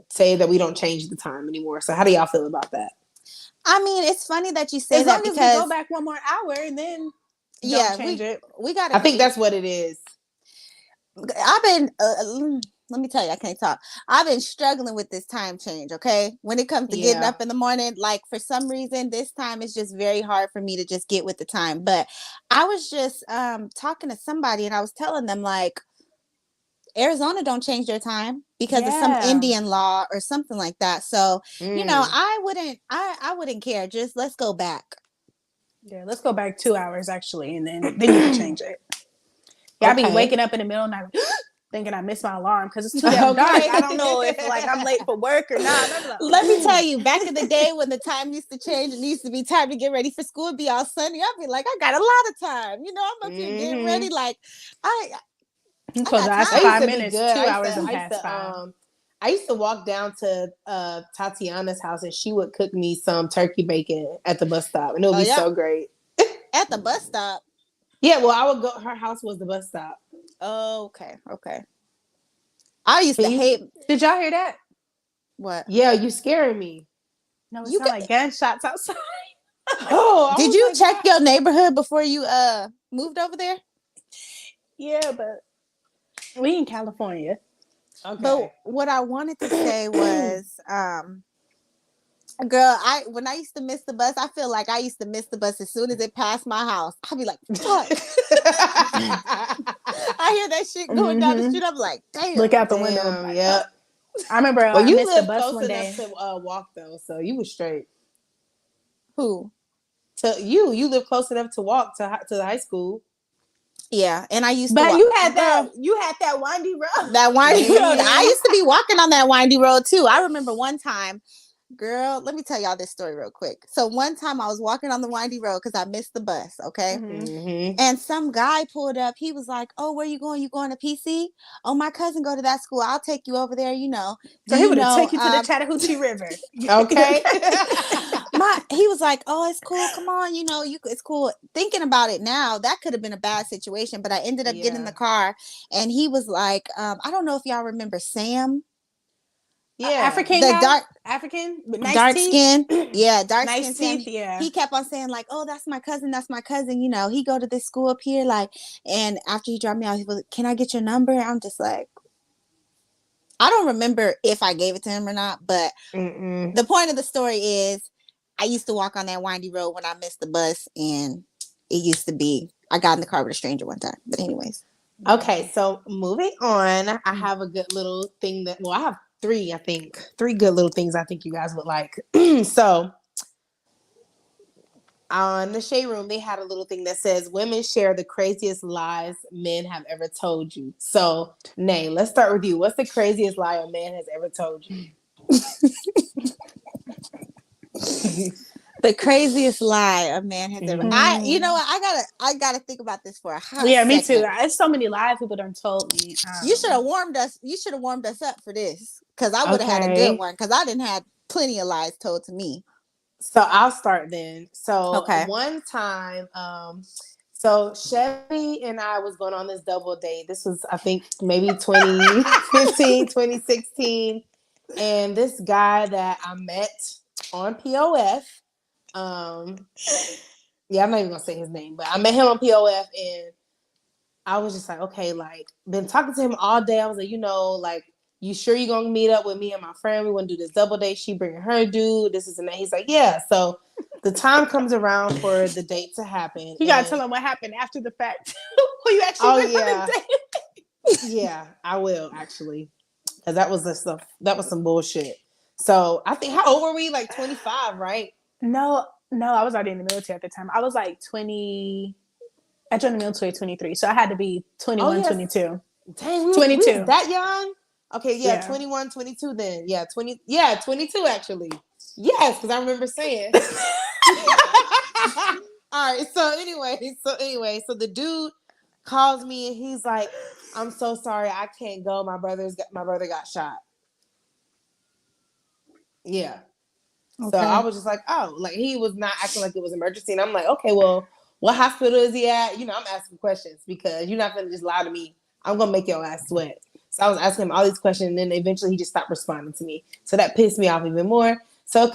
say that we don't change the time anymore. So how do y'all feel about that? I mean, it's funny that you say that because we go back one more hour and then change it. We got. I think that's what it is. I've been. Let me tell you, I can't talk. I've been struggling with this time change, okay? When it comes to getting up in the morning, like for some reason, this time is just very hard for me to just get with the time. But I was just talking to somebody and I was telling them like, Arizona don't change their time because of some Indian law or something like that. So, I wouldn't care. Just let's go back. Yeah, let's go back 2 hours actually, and then you can change it. Yeah, I be waking up in the middle of the night thinking I missed my alarm because it's too damn dark. I don't know if like I'm late for work or not. Like, let me tell you, back in the day when the time used to change, it used to be time to get ready for school, it'd be all sunny. I'd be like, I got a lot of time. I'm up here getting ready. Like I close eyes for 5 minutes, 2 hours and past 5. I used to walk down to Tatiana's house and she would cook me some turkey bacon at the bus stop, and it would be so great. At the bus stop? Yeah, well, I would go. Her house was the bus stop. Oh, okay. I used to hate. Did y'all hear that? What? Yeah, you scaring me. No, it sounded like gunshots outside. Did you check your neighborhood before you moved over there? Yeah, but we in California. Okay. But what I wanted to say was, girl, when I used to miss the bus, I feel like I used to miss the bus as soon as it passed my house. I'd be like, fuck. I hear that shit going down the street. I'm like, damn. Look out the window. Yep. I remember I you missed lived the bus close one day. enough to walk though, so you was straight. Who? You live close enough to walk to the high school. Yeah, and I used to But walk. you had that windy road. That windy road. I used to be walking on that windy road too. I remember one time, girl, let me tell y'all this story real quick. So one time I was walking on the windy road because I missed the bus, okay? Mm-hmm. And some guy pulled up. He was like, "Oh, where you going? You going to PC? Oh, my cousin go to that school. I'll take you over there, you know." So he would have took you to the Chattahoochee River. Okay. He was like, "Oh, it's cool. Come on, you know, it's cool." Thinking about it now, that could have been a bad situation, but I ended up getting in the car, and he was like, I don't know if y'all remember Sam. African the guy, African, with nice dark teeth. skin, dark nice skin. teeth, yeah. He kept on saying like, "Oh, that's my cousin. That's my cousin. You know, he go to this school up here." Like, and after he dropped me off, he was, "Can I get your number?" I'm just like, I don't remember if I gave it to him or not, but the point of the story is, I used to walk on that windy road when I missed the bus, and it used to be, I got in the car with a stranger one time. But anyways. Okay, so moving on, I have a good little thing that, well, I have three good little things I think you guys would like. So on the Shade Room, they had a little thing that says women share the craziest lies men have ever told you. So, Nay, let's start with you. What's the craziest lie a man has ever told you? The craziest lie a man has ever. You know what? I gotta think about this for a hot second. Me too. There's so many lies people done told me. You should have warmed us. You should have warmed us up for this, because I would have had a good one. Because I didn't have plenty of lies told to me. So I'll start then. So one time, so Chevy and I was going on this double date. This was, I think, maybe 2015, 2016. And this guy that I met on POF, I'm not even gonna say his name, but I met him on POF, and I was just like, okay, like, been talking to him all day. I was like, you know, like, you sure you're gonna meet up with me and my friend? We want to do this double date. She bringing her dude. This is and that. He's like, yeah. So the time comes around for the date to happen. You gotta tell him what happened after the fact. Who you actually went on the date. Yeah, I will actually, because that was the stuff. That was some bullshit. So I think, how old were we? Like 25, right? No, I was already in the military at the time. I was like 20. I joined the military at 23, so I had to be 21, 22. Dang, we 22. was that young? Okay, yeah, 21, 22 then. Yeah, 22 actually. Yes, because I remember saying. All right, so anyway, so the dude calls me and he's like, "I'm so sorry, I can't go. My brother got shot." Yeah. Okay. So I was just like, oh, like he was not acting like it was an emergency. And I'm like, okay, well, what hospital is he at? You know, I'm asking questions because you're not going to just lie to me. I'm going to make your ass sweat. So I was asking him all these questions, and then eventually he just stopped responding to me. So that pissed me off even more. So,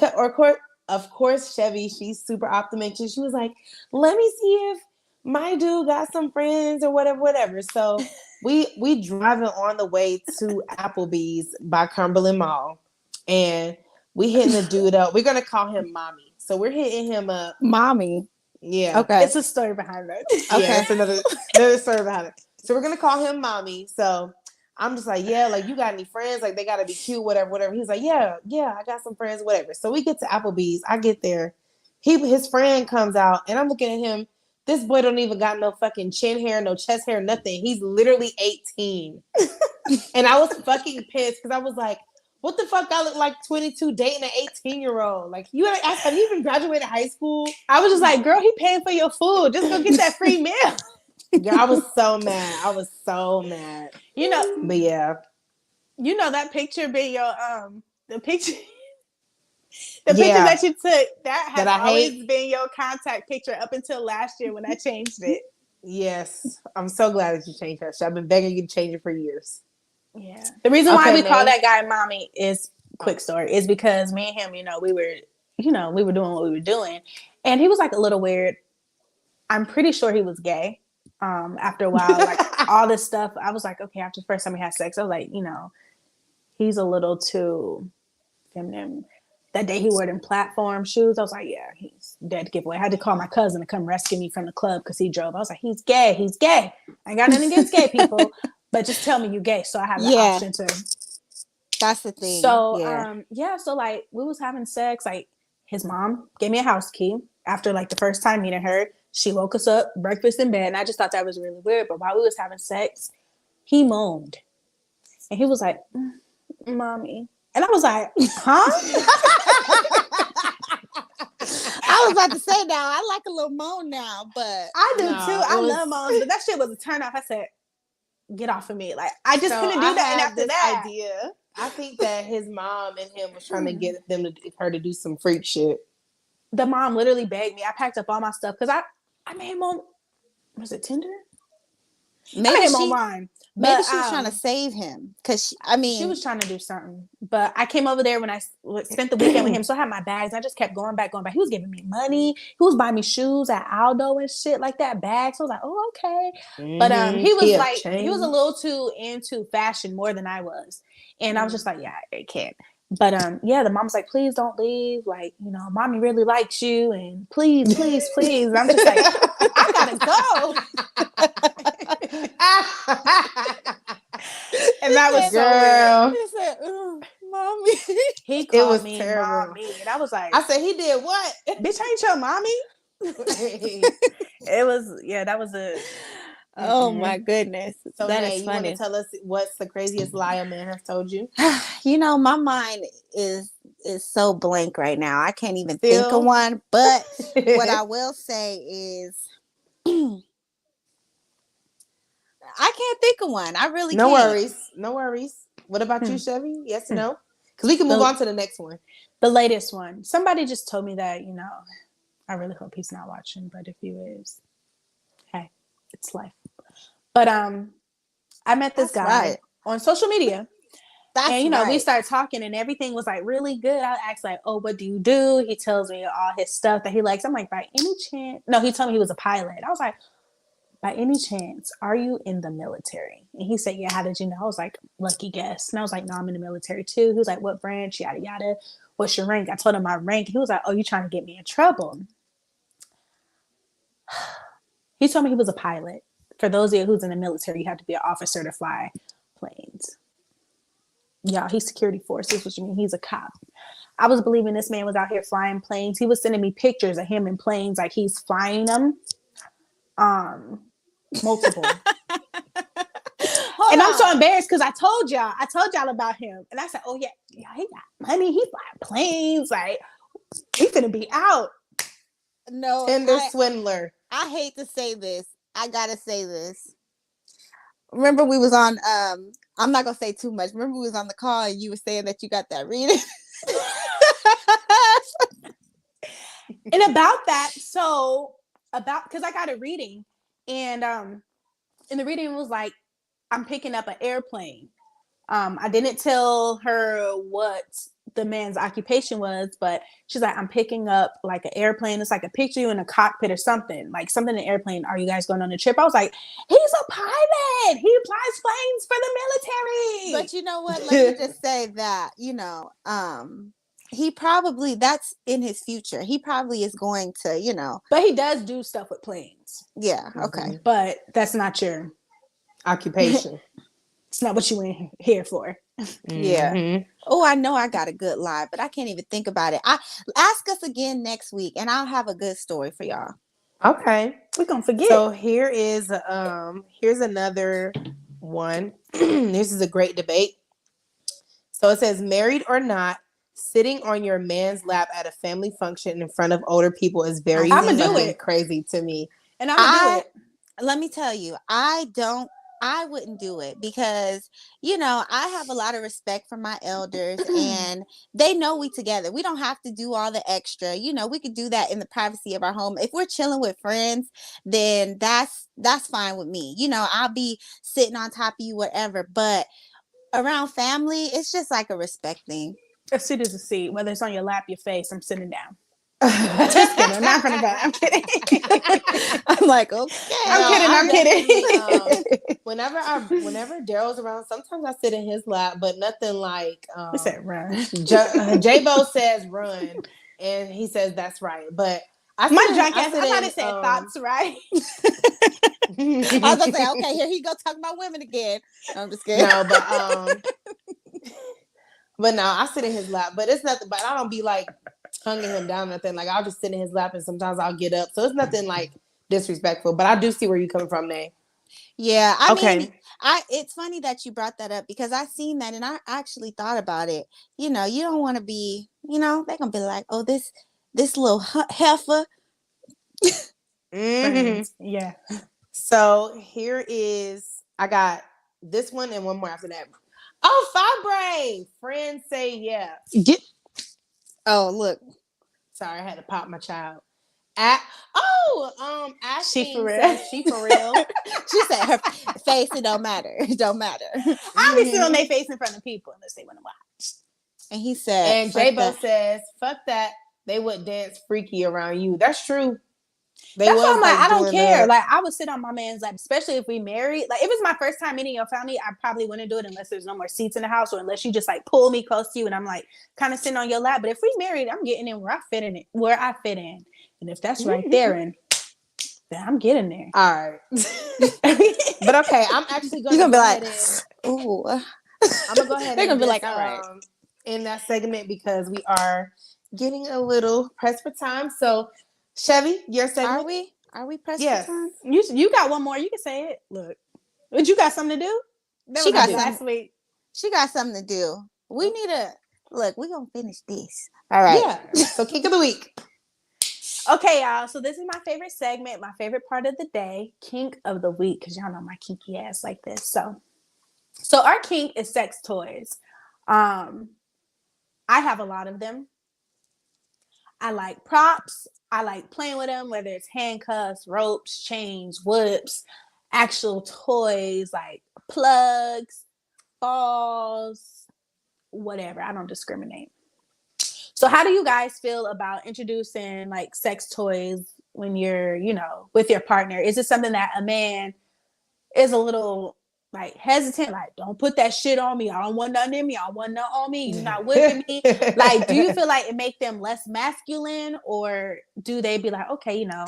of course, Chevy, she's super optimistic. She was like, let me see if my dude got some friends or whatever. So we driving on the way to Applebee's by Cumberland Mall, and we hitting the dude up. We're going to call him Mommy. So we're hitting him up. Mommy. Yeah. Okay. It's a story behind that. Okay. Yeah, it's another story behind it. So we're going to call him Mommy. So I'm just like, yeah, like, you got any friends? Like, they got to be cute, whatever. He's like, yeah, I got some friends, whatever. So we get to Applebee's. I get there. His friend comes out, and I'm looking at him. This boy don't even got no fucking chin hair, no chest hair, nothing. He's literally 18. And I was fucking pissed because I was like, what the fuck? I look like 22 dating an 18-year-old. Like, you gotta ask, have you even graduated high school? I was just like, girl, he paying for your food. Just go get that free meal. Girl, I was so mad. You know, but yeah. You know that picture being your the picture that you took, that has always been your contact picture up until last year when I changed it. Yes. I'm so glad that you changed that. I've been begging you to change it for years. Yeah. The reason why we call that guy Mommy is, quick story, is because me and him, we were doing what we were doing. And he was like a little weird. I'm pretty sure he was gay. After a while, like all this stuff, I was like, okay, after the first time we had sex, I was like, he's a little too feminine. That day he wore them platform shoes. I was like, yeah, he's dead to giveaway. I had to call my cousin to come rescue me from the club because he drove. I was like, he's gay. I ain't got nothing against gay people, but just tell me you gay so I have the option to. That's the thing. So, so like we was having sex. Like his mom gave me a house key after like the first time meeting her. She woke us up, breakfast in bed, and I just thought that was really weird. But while we was having sex, he moaned. And he was like, Mommy. And I was like, huh? I was about to say now, I like a little moan now, but I do too. I love moans, but that shit was a turn off. I said, get off of me. Like, I just couldn't do that. And after that idea, I think that his mom and him was trying to get her to do some freak shit. The mom literally begged me. I packed up all my stuff because I made him on, was it Tinder? Maybe I made him online. Maybe she was trying to save him because she was trying to do something. But I came over there when I spent the weekend with him, so I had my bags. I just kept going back. He was giving me money. He was buying me shoes at Aldo and shit like that. Bags. So I was like, oh, okay. But he was he was a little too into fashion more than I was, and I was just like, yeah, I can't. But the mom's like, please don't leave. Like, mommy really likes you, and please, please, please. And I'm just like, I gotta go. And that was so weird. He said, mommy. He called me mommy. And I was like, I said, he did what? Bitch, ain't your mommy? It was, that was a. Oh my goodness. So that is funny. You want to tell us what's the craziest lie a man has told you? My mind is so blank right now. I can't even think of one. But what I will say is I can't think of one. I really can't. No worries. What about you, Chevy? Yes or no? Because we can move on to the next one. The latest one. Somebody just told me that, I really hope he's not watching, but if he is, hey, it's life. But I met this guy on social media. And we started talking and everything was like really good. I asked like, oh, what do you do? He tells me all his stuff that he likes. I'm like, by any chance? No, he told me he was a pilot. I was like, by any chance, are you in the military? And he said, yeah, how did you know? I was like, lucky guess. And I was like, no, I'm in the military too. He was like, what branch? Yada, yada. What's your rank? I told him my rank. He was like, oh, you trying to get me in trouble? He told me he was a pilot. For those of you who's in the military, you have to be an officer to fly planes. Y'all, he's security forces, which means he's a cop. I was believing this man was out here flying planes. He was sending me pictures of him in planes like he's flying them. Multiple. And I'm so embarrassed because I told y'all about him. And I said, oh yeah, he got money. He flying planes. Like, he's gonna be out. No. Tinder swindler. I hate to say this. I gotta say this. Remember we was on I'm not gonna say too much. Remember we was on the call and you were saying that you got that reading. And about that, because I got a reading and the reading was like, I'm picking up an airplane. I didn't tell her what the man's occupation was, but she's like, I'm picking up like an airplane. It's like a picture you in a cockpit or something, like something in an airplane. Are you guys going on a trip? I was like, he's a pilot. He flies planes for the military. But you know what? Let me just say that, he probably, that's in his future. He probably is going to, But he does do stuff with planes. Yeah. Okay. Mm-hmm. But that's not your occupation. It's not what you went here for. Yeah. Mm-hmm. Oh, I know I got a good lie, but I can't even think about it. Ask us again next week and I'll have a good story for y'all. Okay. We're gonna forget. So here's another one. This is a great debate. So it says, married or not, sitting on your man's lap at a family function in front of older people is very crazy to me. And I'm gonna do it. Let me tell you, I wouldn't do it because, I have a lot of respect for my elders and they know we together. We don't have to do all the extra. We could do that in the privacy of our home. If we're chilling with friends, then that's fine with me. I'll be sitting on top of you, whatever. But around family, it's just like a respect thing. A seat is a seat. Whether it's on your lap, your face, I'm sitting down. Just kidding. I'm not gonna go. I'm kidding. I'm like, okay. I'm kidding. Whenever Daryl's around, sometimes I sit in his lap, but nothing like. He said run. J-Bo says run, and he says that's right. But I might have said thoughts right. I was gonna say, okay, here he go talking about women again. I'm just kidding. No, but no, I sit in his lap. But it's nothing. But I don't be like tonguing him down or nothing. Like I'll just sit in his lap, and sometimes I'll get up. So it's nothing like disrespectful. But I do see where you're coming from, Nay. Yeah, I mean, it's funny that you brought that up because I seen that and I actually thought about it. You know, you don't want to be, you know, they're gonna be like, oh, this little heifer. Yeah. So here is, I got this one and one more after that. Oh, Fabre, friends say yeah. Oh, look. Sorry, I had to pop my child. Ashley She for real. says she for real. She said her face, it don't matter. It don't matter. I'll be sitting on their face in front of people unless they want to watch. And he said, and J-Bo says, fuck that. They would dance freaky around you. That's true. That's why I'm like, I don't care. Like, I would sit on my man's lap, especially if we married. Like, if it's my first time meeting your family, I probably wouldn't do it unless there's no more seats in the house or unless you just like pull me close to you and I'm like kind of sitting on your lap. But if we married, I'm getting in where I fit in. And if that's right there, and then I'm getting there. All right. But okay, I'm actually going to be like, ooh. I'm going to go ahead. They're going to be like, all right. In that segment because we are getting a little pressed for time. So, Chevy, your segment. Are we pressed for time? You got one more. You can say it. Look, but you got something to do? She got last week. She got something to do. We need to look. We're gonna finish this. All right. Yeah. So, kink of the week. Okay, y'all. So this is my favorite segment, my favorite part of the day, kink of the week, because y'all know my kinky ass like this. So our kink is sex toys. I have a lot of them. I like props. I like playing with them, whether it's handcuffs, ropes, chains, whips, actual toys like plugs, balls, whatever. I don't discriminate. So how do you guys feel about introducing like sex toys when you're, you know, with your partner? Is it something that a man is a little like hesitant, like don't put that shit on me, I don't want nothing in me, I don't want nothing on me, you're not whipping me? Like, do you feel like it make them less masculine, or do they be like, okay, you know,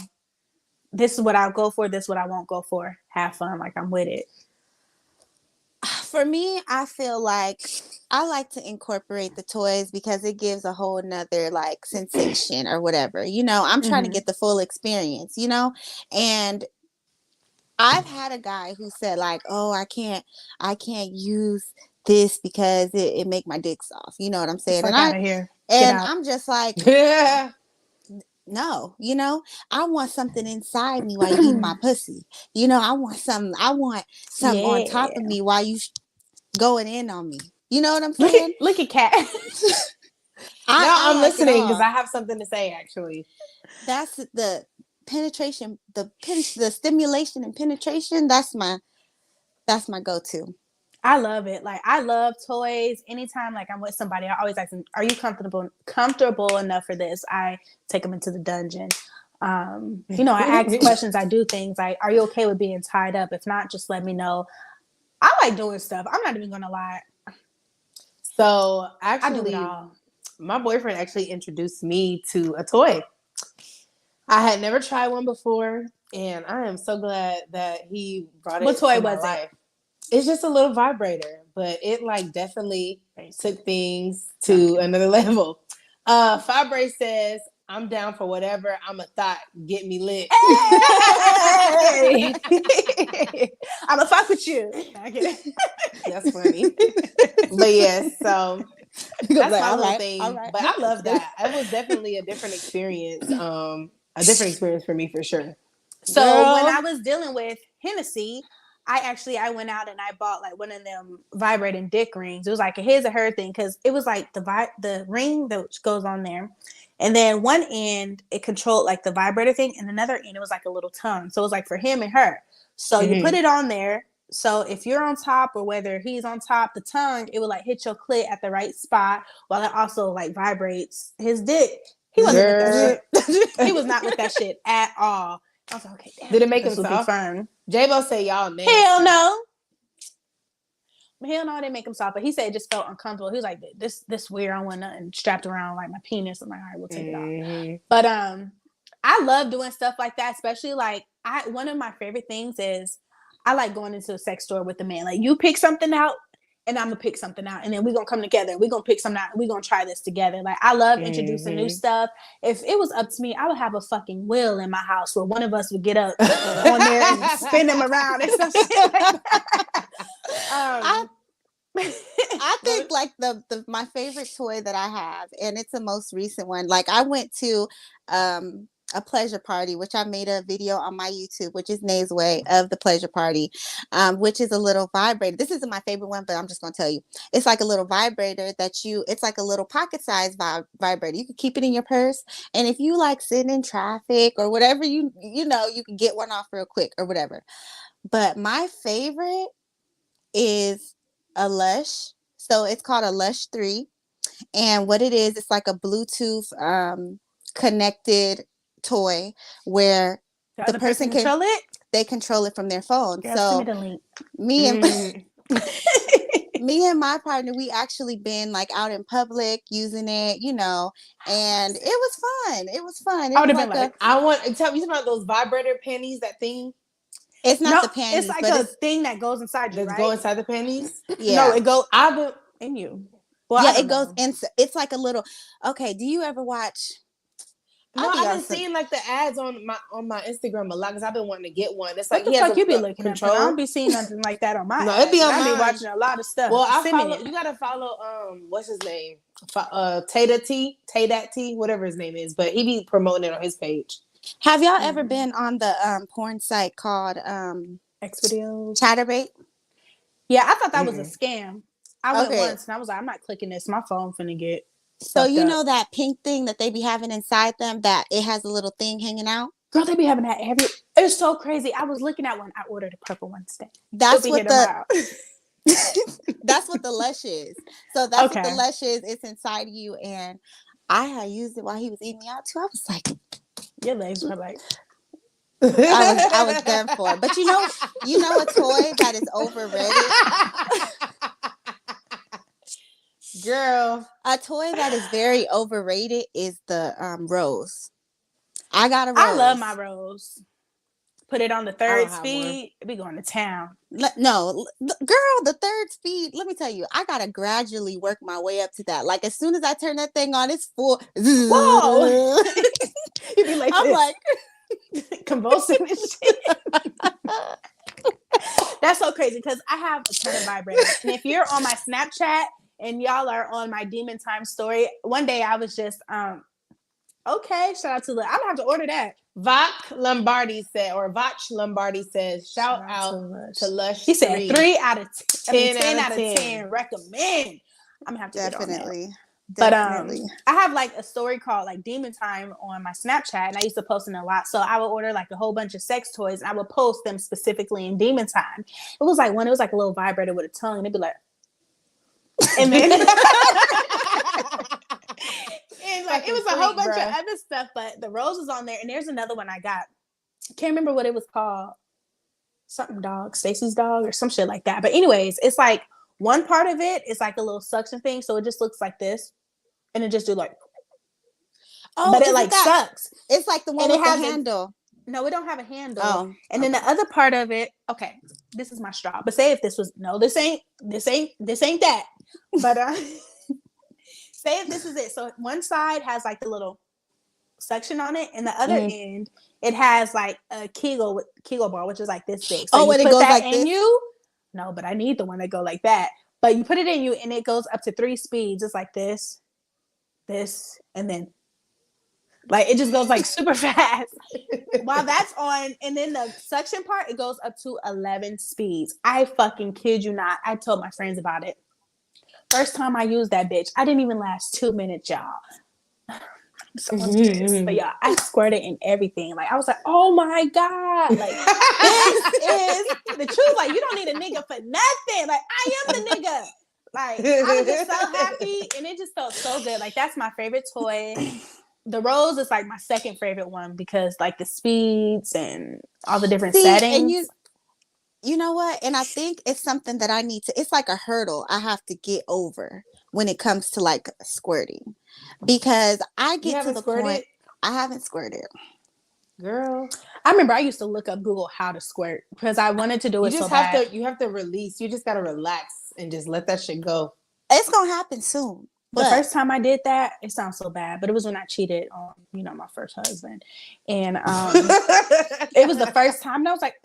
this is what I'll go for, this is what I won't go for, have fun, like I'm with it? For me, I feel like I like to incorporate the toys because it gives a whole nother like sensation or whatever, you know. I'm trying to get the full experience, you know. And I've had a guy who said like, oh, I can't use this because it make my dick soft. You know what I'm saying? And I'm just like, yeah, no, you know, I want something inside me while you eat my pussy. You know, I want something on top of me while you going in on me. You know what I'm saying? Look at Kat. I'm listening because I have something to say actually. That's the penetration, the stimulation and penetration. That's my go-to. I love it. Like, I love toys. Anytime like I'm with somebody, I always ask them, are you comfortable enough for this? I take them into the dungeon. You know, I ask questions, I do things like, are you okay with being tied up? If not, just let me know. I like doing stuff. I'm not even gonna lie. So actually, I do it all. My boyfriend actually introduced me to a toy. I had never tried one before, and I am so glad that he brought it. What toy was it? It's just a little vibrator, but it like definitely took things to another level. Fabre says, I'm down for whatever. I'm a thought. Get me lit. Hey! I'm a fuck with you. That's funny. But yes, so that's my little thing. Right. But I love that. It was definitely a different experience. A different experience for me for sure. So when I was dealing with Hennessy, I went out and I bought like one of them vibrating dick rings. It was like a his or her thing because it was like the ring that goes on there. And then one end, it controlled like the vibrator thing. And another end, it was like a little tongue. So it was like for him and her. So you put it on there. So if you're on top or whether he's on top, the tongue, it would like hit your clit at the right spot while it also like vibrates his dick. He wasn't with that shit. He was not with that shit at all. I was like, okay, damn. Did it make him soft? Fun. J-Bo say y'all nasty. Hell no. Hell no, it didn't make him soft, but he said it just felt uncomfortable. He was like, this weird. I don't want nothing strapped around like my penis. I'm like, all right, we'll take it off. But I love doing stuff like that, especially like one of my favorite things is I like going into a sex store with a man. Like you pick something out and I'm gonna pick something out, and then we're gonna come together. We're gonna pick something out. We're gonna try this together. Like I love introducing new stuff. If it was up to me, I would have a fucking wheel in my house where one of us would get up on there and spin them around and some shit like that. I think like the my favorite toy that I have, and it's the most recent one. Like I went to a pleasure party, which I made a video on my YouTube, which is Nay's Way of the pleasure party, which is a little vibrator. This isn't my favorite one, but I'm just gonna tell you, it's like a little vibrator it's like a little pocket size vibrator. You can keep it in your purse, and if you like sitting in traffic or whatever, you know, you can get one off real quick or whatever. But my favorite is a Lush. So it's called a Lush 3. And what it is, it's like a Bluetooth connected toy where the person can control it. They control it from their phone. Girl, so send me the link. Me and me and my partner, we actually been like out in public using it, you know, and it was fun. It was fun. I would have been like, I want to tell you about those vibrator panties, that thing. It's not the panties. It's like a thing that goes inside you, right? Go inside the panties? Yeah. No, it goes in you. Well, yeah, it goes in. It's like a little. Okay, do you ever watch? No, I've been seeing like the ads on my Instagram a lot because I've been wanting to get one. It's like what the fuck you be looking at? I don't be seeing nothing like that on my. No, it be on. I be watching a lot of stuff. Well, you gotta follow what's his name? Tay T, whatever his name is, but he be promoting it on his page. Have y'all ever been on the porn site called X videos? Chatterbait? Yeah, I thought that was a scam. I went once and I was like, I'm not clicking this. My phone finna get. So you know that pink thing that they be having inside them that it has a little thing hanging out? Girl, they be having that it's so crazy. I was looking at one. I ordered a purple one today. That's what that's what the Lush is. So that's what the Lush is. It's inside you. And I had used it while he was eating me out too. I was like, your legs were like I was done for. But you know a toy that is overrated? Girl, a toy that is very overrated is the rose. I got a rose. I love my rose. Put it on the third speed. It be going to town. No, girl, the third speed. Let me tell you, I gotta gradually work my way up to that. Like as soon as I turn that thing on, it's full. Whoa! You be like, I'm like convulsing and shit. That's so crazy because I have a ton of vibrators, and if you're on my Snapchat and y'all are on my Demon Time story, one day I was just okay. Shout out to I'm gonna have to order that. Vach Lombardi says, shout out to Lush. He said 3 out of 10. 10 out of 10. Recommend. I'm gonna have to definitely. But I have like a story called like Demon Time on my Snapchat, and I used to post it a lot. So I would order like a whole bunch of sex toys, and I would post them specifically in Demon Time. It was like a little vibrator with a tongue, and it'd be like, and then. And like it was a whole bunch of other stuff, but the rose was on there, and there's another one I got. Can't remember what it was called. Something dog, Stacy's dog, or some shit like that. But anyways, it's like one part of it is like a little suction thing, so it just looks like this, and it just do like. Oh, but it like sucks. It's like the one with the handle. No, it don't have a handle. Oh, and then the other part of it. Okay, this is my straw. But say if this was this ain't that. But say if this is it. So one side has like the little suction on it, and the other end it has like a Kegel ball, which is like this big. So when it goes like this? No, but I need the one that go like that. But you put it in you, and it goes up to 3 speeds. It's like this, and then like it just goes like super fast. While that's on, and then the suction part, it goes up to 11 speeds. I fucking kid you not. I told my friends about it. First time I used that bitch, I didn't even last 2 minutes, y'all. So but y'all, I squirted in everything. Like I was like, oh my god, like this is the truth. Like you don't need a nigga for nothing. Like I am the nigga. Like I was just so happy, and it just felt so good. Like that's my favorite toy. The rose is like my second favorite one because like the speeds and all the different settings. And you know what? And I think it's something that I need to, it's like a hurdle I have to get over when it comes to like squirting. Because I get to the point, I haven't squirted. Girl. I remember I used to look up Google how to squirt because I wanted to do it so bad. You have to release. You just got to relax and just let that shit go. It's gonna happen soon. The first time I did that, it sounds so bad, but it was when I cheated on, my first husband. And it was the first time. And I was like,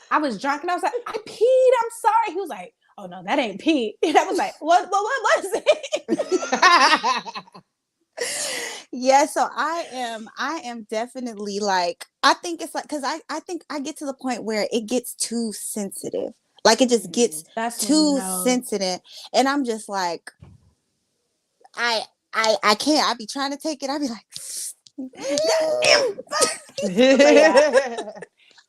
I was drunk and I was like, I peed. I'm sorry. He was like, oh no, that ain't pee. And I was like, what was it? Yeah, so I am definitely like, I think it's like, because I think I get to the point where it gets too sensitive. Like it just gets too sensitive. And I'm just like, I can't. I be trying to take it. I be like,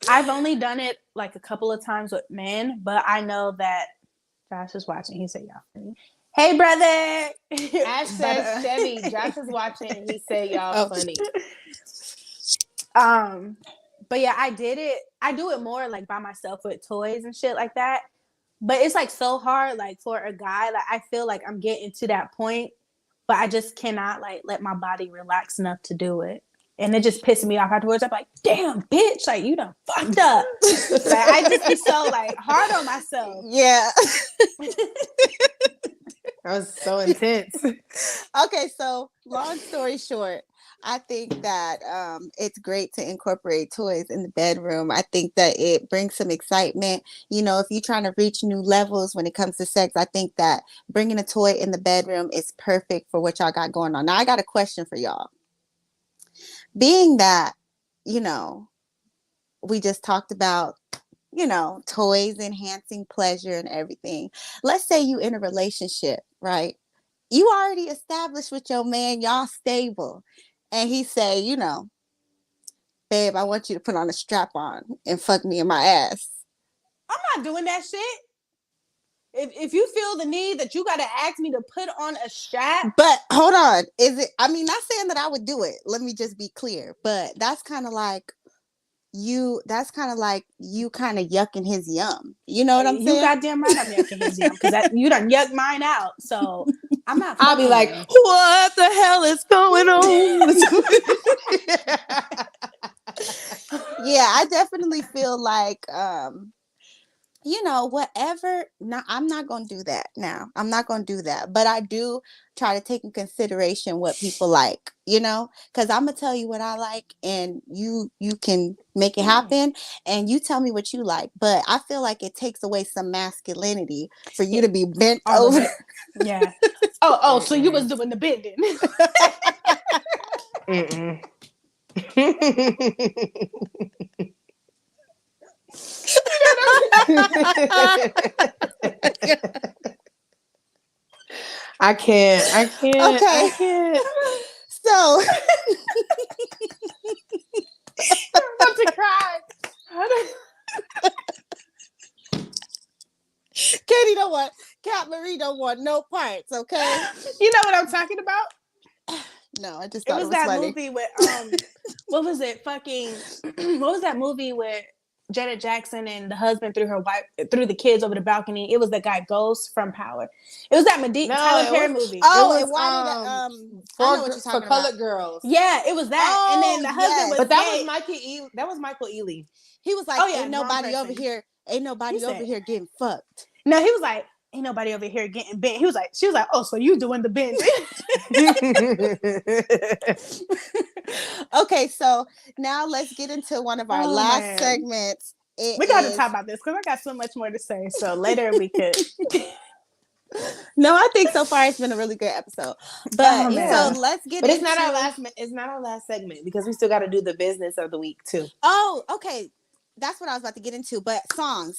I've only done it like a couple of times with men, but I know that Josh is watching. He said, y'all funny. Hey, brother. Ash says Chevy. Josh is watching. He said, y'all funny. But yeah, I did it. I do it more like by myself with toys and shit like that. But it's like so hard, like for a guy. Like I feel like I'm getting to that point, but I just cannot like let my body relax enough to do it. And it just pisses me off afterwards. I'm like, damn, bitch, like you done fucked up. Like I just be so like hard on myself. Yeah. That was so intense. Okay, so long story short, I think that it's great to incorporate toys in the bedroom. I think that it brings some excitement. If you're trying to reach new levels when it comes to sex, I think that bringing a toy in the bedroom is perfect for what y'all got going on. Now, I got a question for y'all. Being that, we just talked about, toys enhancing pleasure and everything. Let's say you in a relationship, right? You already established with your man, y'all stable. And he say, babe, I want you to put on a strap on and fuck me in my ass. I'm not doing that shit. If you feel the need that you got to ask me to put on a strap. But hold on. Not saying that I would do it. Let me just be clear. But that's kind of like you kind of yucking his yum. You know what I'm saying? You goddamn right I'm yucking his yum because you done yucked mine out. So I'm not. I'll be like, what the hell is going on? Yeah, I definitely feel like whatever. Now, I'm not going to do that now. I'm not going to do that. But I do try to take in consideration what people like, because I'm going to tell you what I like and you can make it happen and you tell me what you like. But I feel like it takes away some masculinity for you to be bent over. Yeah. Oh, so you was doing the bending. I can't. Okay. I can't. So I'm about to cry. Katie don't want, Cat Marie don't want no parts, okay? You know what I'm talking about? No, I just thought it was that funny. movie with what was it? What was that movie with Janet Jackson and the husband threw the kids over the balcony? It was the guy Ghost from Power. It was that Tyler Perry movie. Oh, and why did I know what you're talking for about. Colored Girls. Yeah, it was that. Oh, and then the husband was but that gay. was Michael That was Michael Ealy. He was like, ain't nobody over here getting fucked. No, he was like, ain't nobody over here getting bent. She was like, oh, so you doing the bending. Okay, so now let's get into one of our last segments. We got to talk about this because I got so much more to say. So later we could. No, I think so far it's been a really good episode. But so let's get But it's not our last segment because we still got to do the business of the week too. Oh, okay. That's what I was about to get into. But song,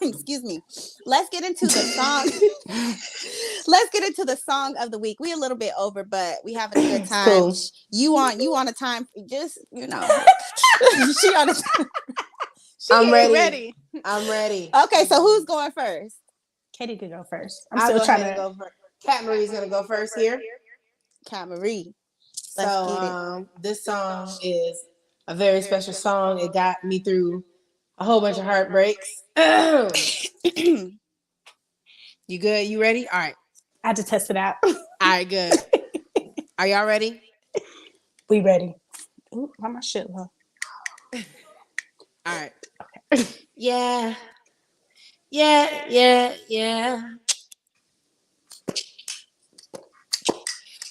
excuse me. Let's get into the song. Let's get into the song of the week. We a little bit over, but we having a good time. Cool. You want a time? Just she on a. I'm ready. I'm ready. Okay, so who's going first? Katie could go first. I'm still trying to go first. Cat Marie's gonna go first here. Cat Marie. So this song is a very special song. It got me through a whole bunch of heartbreaks. You good? You ready? All right. I had to test it out. All right, good. Are y'all ready? We ready. Ooh, why my shit low? All right. Okay. Yeah.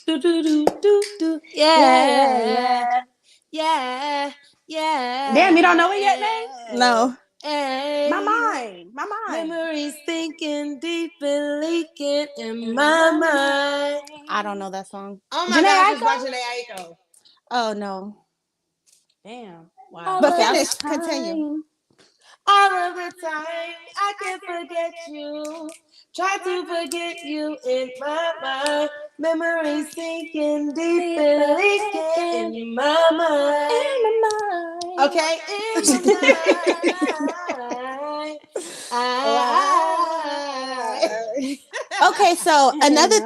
Do do do do do. Yeah. Yeah. Yeah. Damn, you don't know it yet, man? No. My mind. Memories thinking deep and leaking in my mind. I don't know that song. Oh my Janae gosh, it's by Aiko? Janae Aiko. Oh no. Damn. Wow. But finish. Continue. All of the time, I can't forget you. Try to forget you in my mind. Memories sinking deep and leaking in my mind. Okay, in my mind. Okay, so another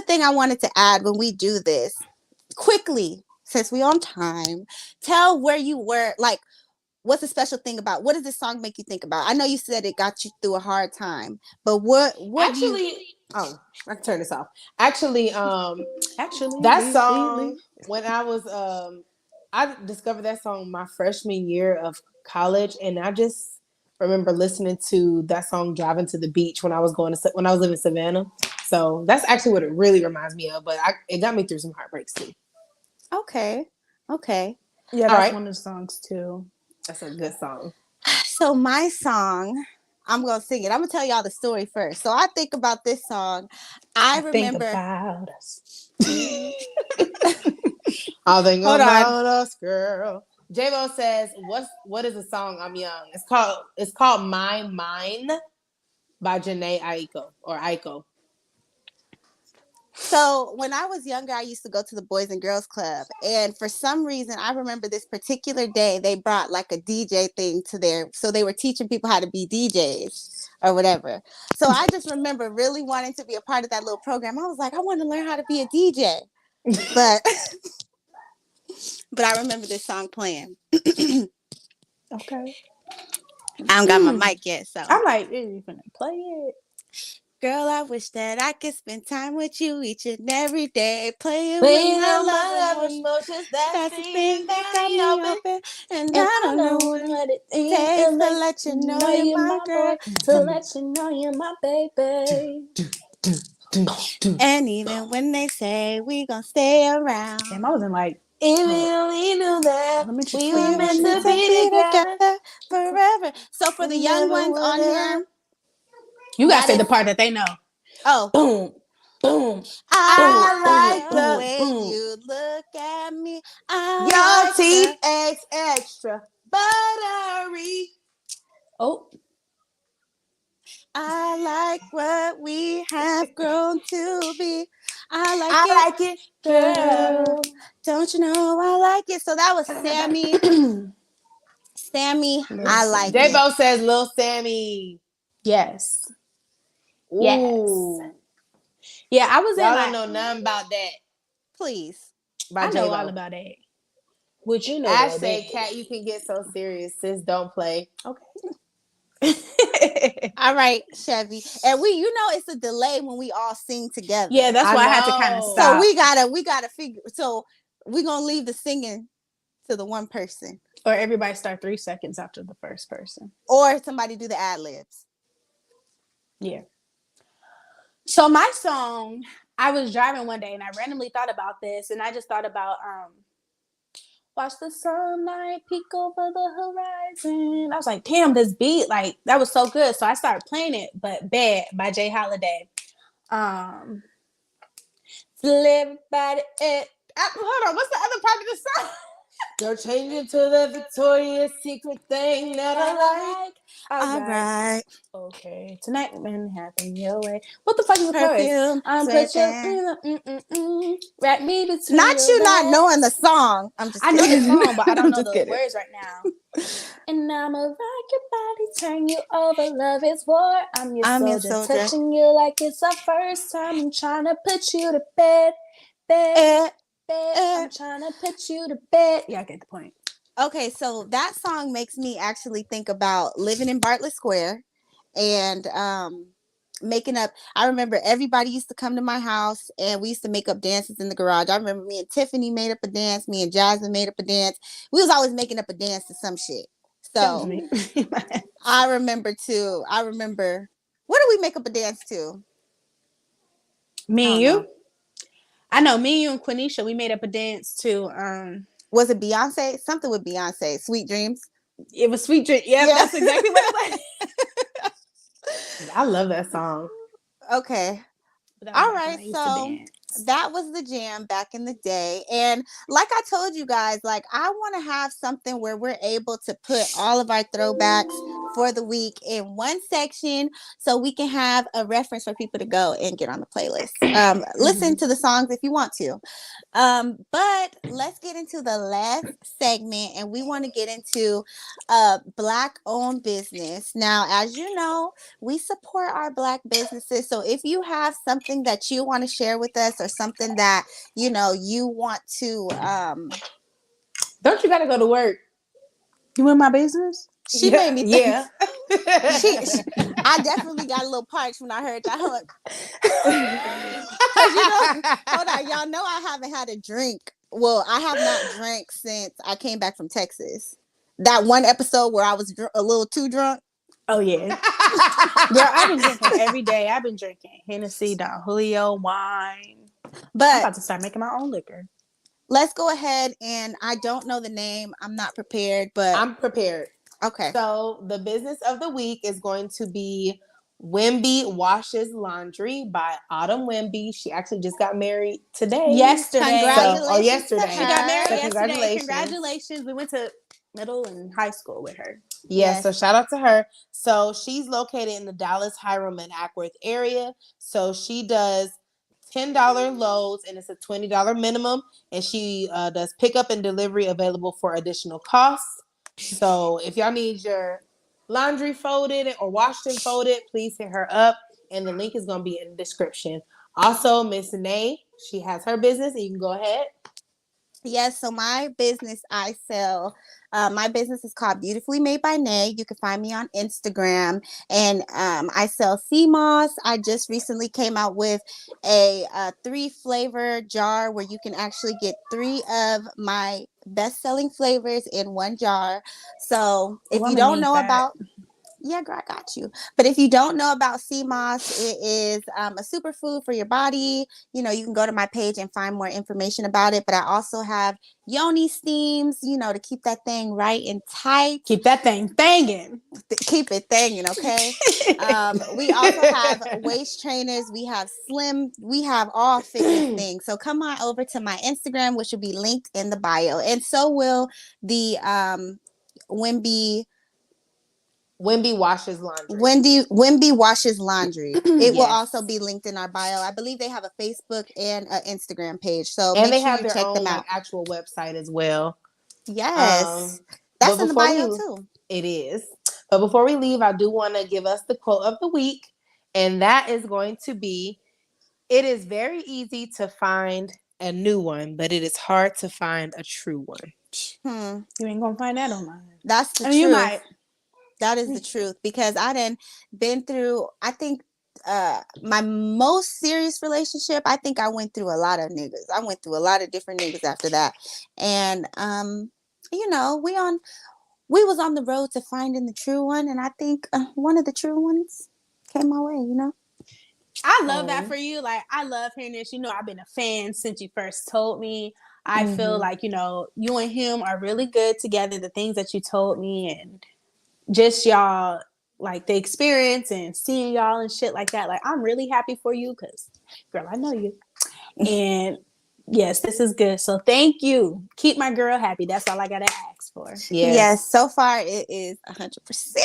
thing I wanted to add when we do this quickly, since we on time, tell where you were, like, what's the special thing about, what does this song make you think about? I know you said it got you through a hard time, but what Actually, I can turn this off. Actually, that song, when I was I discovered that song my freshman year of college, and I just remember listening to that song driving to the beach when I was living in Savannah. So that's actually what it really reminds me of. But it got me through some heartbreaks too. Okay. Yeah, that's one of the songs too. That's a good song. So my song, I'm gonna sing it. I'm gonna tell y'all the story first. So I think about this song. I remember. Think about us. I'll think about us, girl. J-Bo says, "What is the song? I'm Young." It's called "My Mind" by Janae Aiko. So when I was younger, I used to go to the Boys and Girls Club. And for some reason, I remember this particular day, they brought like a DJ thing to there. So they were teaching people how to be DJs or whatever. So I just remember really wanting to be a part of that little program. I was like, I want to learn how to be a DJ. But I remember this song playing. Okay. I don't got my mic yet, so. I'm like, you gonna play it? Girl, I wish that I could spend time with you each and every day, playing Playing with my on love my emotions. That's the thing that got me open, and And I don't know what it takes to let you know you're my girl, to let you know you're my baby. And even when they say we gonna stay around, Damn, I wasn't like, if we only knew that we were meant to be together forever. So for the young ones on here, you gotta say the part that they know. Oh, boom, boom. I like the boom, way boom. you look at me. Your teeth extra buttery. Oh, I like what we have grown to be. I like it, girl. Don't you know I like it? So that was Sammy. I like it. J-Bo says Lil Sammy. yes. Ooh. Yes. Yeah, I was Y'all in don't know nothing about that. Please. I know all about it. Which you know. Ash said, "Cat, you can get so serious. Sis, don't play." Okay. All right, Chevy. And it's a delay when we all sing together. Yeah, that's why I had to kind of stop. So we gotta figure. So we're gonna leave the singing to the one person, or everybody start 3 seconds after the first person, or somebody do the ad libs. Yeah. So my song, I was driving one day and I randomly thought about this, and I just thought about watch the sunlight peek over the horizon. I was like, damn, this beat, like, that was so good. So I started playing it, but Bad by Jay Holiday. Everybody, hold on, what's the other part of the song? You're changing to the Victoria's Secret thing that I like. All right. Okay. Tonight, Manhattan, your way. What the fuck is the Perfume? I'm put wrap me between not you not knowing the song. I'm just. I know the song, but I don't know the kidding. words right now. And I'ma rock your body, turn you over. Love is war. I'm your soldier, touching you like it's our first time. I'm trying to put you to bed. I'm trying to put you to bed. Yeah, I get the point. Okay, so that song makes me actually think about living in Bartlett Square and making up. I remember everybody used to come to my house and we used to make up dances in the garage. I remember me and Tiffany made up a dance. Me and Jasmine made up a dance. We was always making up a dance to some shit. So I remember too. What did we make up a dance to? Me and you? I know me, you, and Quenisha, we made up a dance to Was it Beyonce? Something with Beyonce. Sweet Dreams. it was Sweet Dream. Yep, Yeah. that's exactly what it was. I love that song. Okay. But that was All back when right. I used to So dance. that was the jam back in the day. And like I told you guys, like I want to have something where we're able to put all of our throwbacks for the week in one section so we can have a reference for people to go and get on the playlist. Listen to the songs if you want to. But let's get into the last segment, and we want to get into black owned business. Now, as you know, we support our black businesses. So if you have something that you want to share with us or something that you know you want to Don't you gotta go to work? You in my business? she made me think Yeah. I definitely got a little parched when I heard that one. Cause you know, hold on, y'all know I haven't had a drink. Well, I have not drank since I came back from Texas. That one episode where I was a little too drunk. Oh yeah. Girl, I've been drinking every day. I've been drinking Hennessy, Don Julio, wine. I'm But about to start making my own liquor. let's go ahead, and I don't know the name. I'm not prepared, but I'm prepared. okay. So the business of the week is going to be Wimby Washes Laundry by Autumn Wimby. She actually just got married today. Yesterday. Congratulations yesterday. to She got married So yesterday. Congratulations. We went to middle and high school with her. Yes, so shout out to her. So she's located in the Dallas, Hiram, and Ackworth area. So she does $10 loads, and it's a $20 minimum. And she does pickup and delivery available for additional costs. So if y'all need your laundry folded or washed and folded, please hit her up. And the link is going to be in the description. Also, Miss Nay, she has her business, and you can go ahead. Yes, so my business, I sell. My business is called Beautifully Made by Nay. You can find me on Instagram, and I sell sea moss. I just recently came out with a 3-flavor jar where you can actually get 3 of my best-selling flavors in one jar. So if you don't know about yeah, girl, I got you. But if you don't know about sea moss, it is a superfood for your body. You know, you can go to my page and find more information about it. But I also have yoni steams, you know, to keep that thing right and tight. Keep that thing banging. Keep it thanging, okay? We also have waist trainers. We have slim. We have all fitness things. So come on over to my Instagram, which will be linked in the bio. And so will the Wimby Washes Laundry. Wimby Washes Laundry. It will Yes. also be linked in our bio. I believe they have a Facebook and an Instagram page. So and make they sure have you their check own them out. actual website as well. Yes. That's in the bio too. It is. But before we leave, I do want to give us the quote of the week. And that is going to be, it is very easy to find a new one, but it is hard to find a true one. You ain't gonna find that online. That's the truth. You might. That is the truth, because I done been through, I think my most serious relationship, I think I went through a lot of niggas. I went through a lot of different niggas after that. And you know, we was on the road to finding the true one, and I think one of the true ones came my way, you know. I love that for you. Like, I love hearing this. You know, I've been a fan since you first told me. I feel like, you know, you and him are really good together. The things that you told me, and just y'all, like the experience and seeing y'all and shit like that. Like, I'm really happy for you because, girl, I know you. And yes, this is good. So thank you. Keep my girl happy. That's all I got to ask for. Yes, so far it is 100%.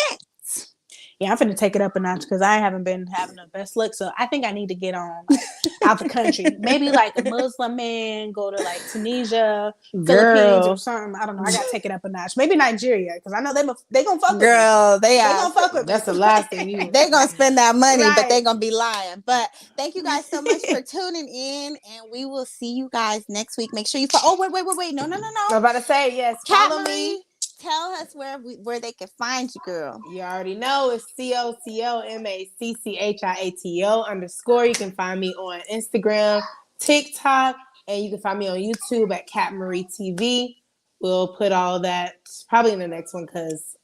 Yeah, I'm finna take it up a notch because I haven't been having the best luck. So I think I need to get on like, out the country. Maybe like a Muslim man, go to like Tunisia, Philippines or something. I don't know. I gotta take it up a notch. Maybe Nigeria, because I know they gonna fuck with me. Girl, they gonna fuck with me. That's the last thing you. They gonna spend that money, but they gonna be lying. But thank you guys so much for tuning in, and we will see you guys next week. Make sure you follow. Oh wait! No! I'm about to say yes. Follow me. Tell us where they can find you, girl. You already know it's COCOMACCHIATO_. You can find me on Instagram, TikTok, and you can find me on YouTube at Cat Marie TV. We'll put all that probably in the next one because,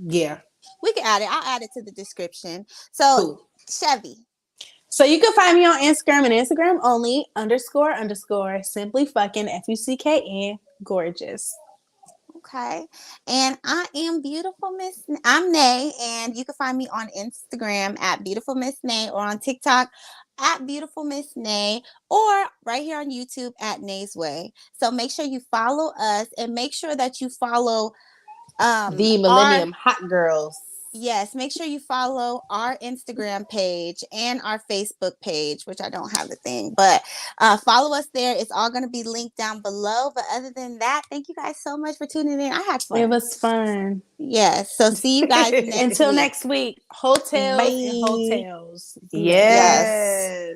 yeah. We can add it. I'll add it to the description. So, cool. Chevy. So you can find me on Instagram and Instagram only __ simply fucking FUCKN gorgeous. Okay. And I am beautiful Miss. I'm Nay, and you can find me on Instagram at beautiful Miss Nay, or on TikTok at beautiful Miss Nay, or right here on YouTube at Nay's Way. So make sure you follow us, and make sure that you follow The our Millennium Hot Girls. Yes, make sure you follow our Instagram page and our Facebook page, which I don't have the thing, but follow us there. It's all going to be linked down below. But other than that, thank you guys so much for tuning in. I had fun. It was fun. Yes. So see you guys next Until week. next week. Hotels and Bye. hotels. Yes.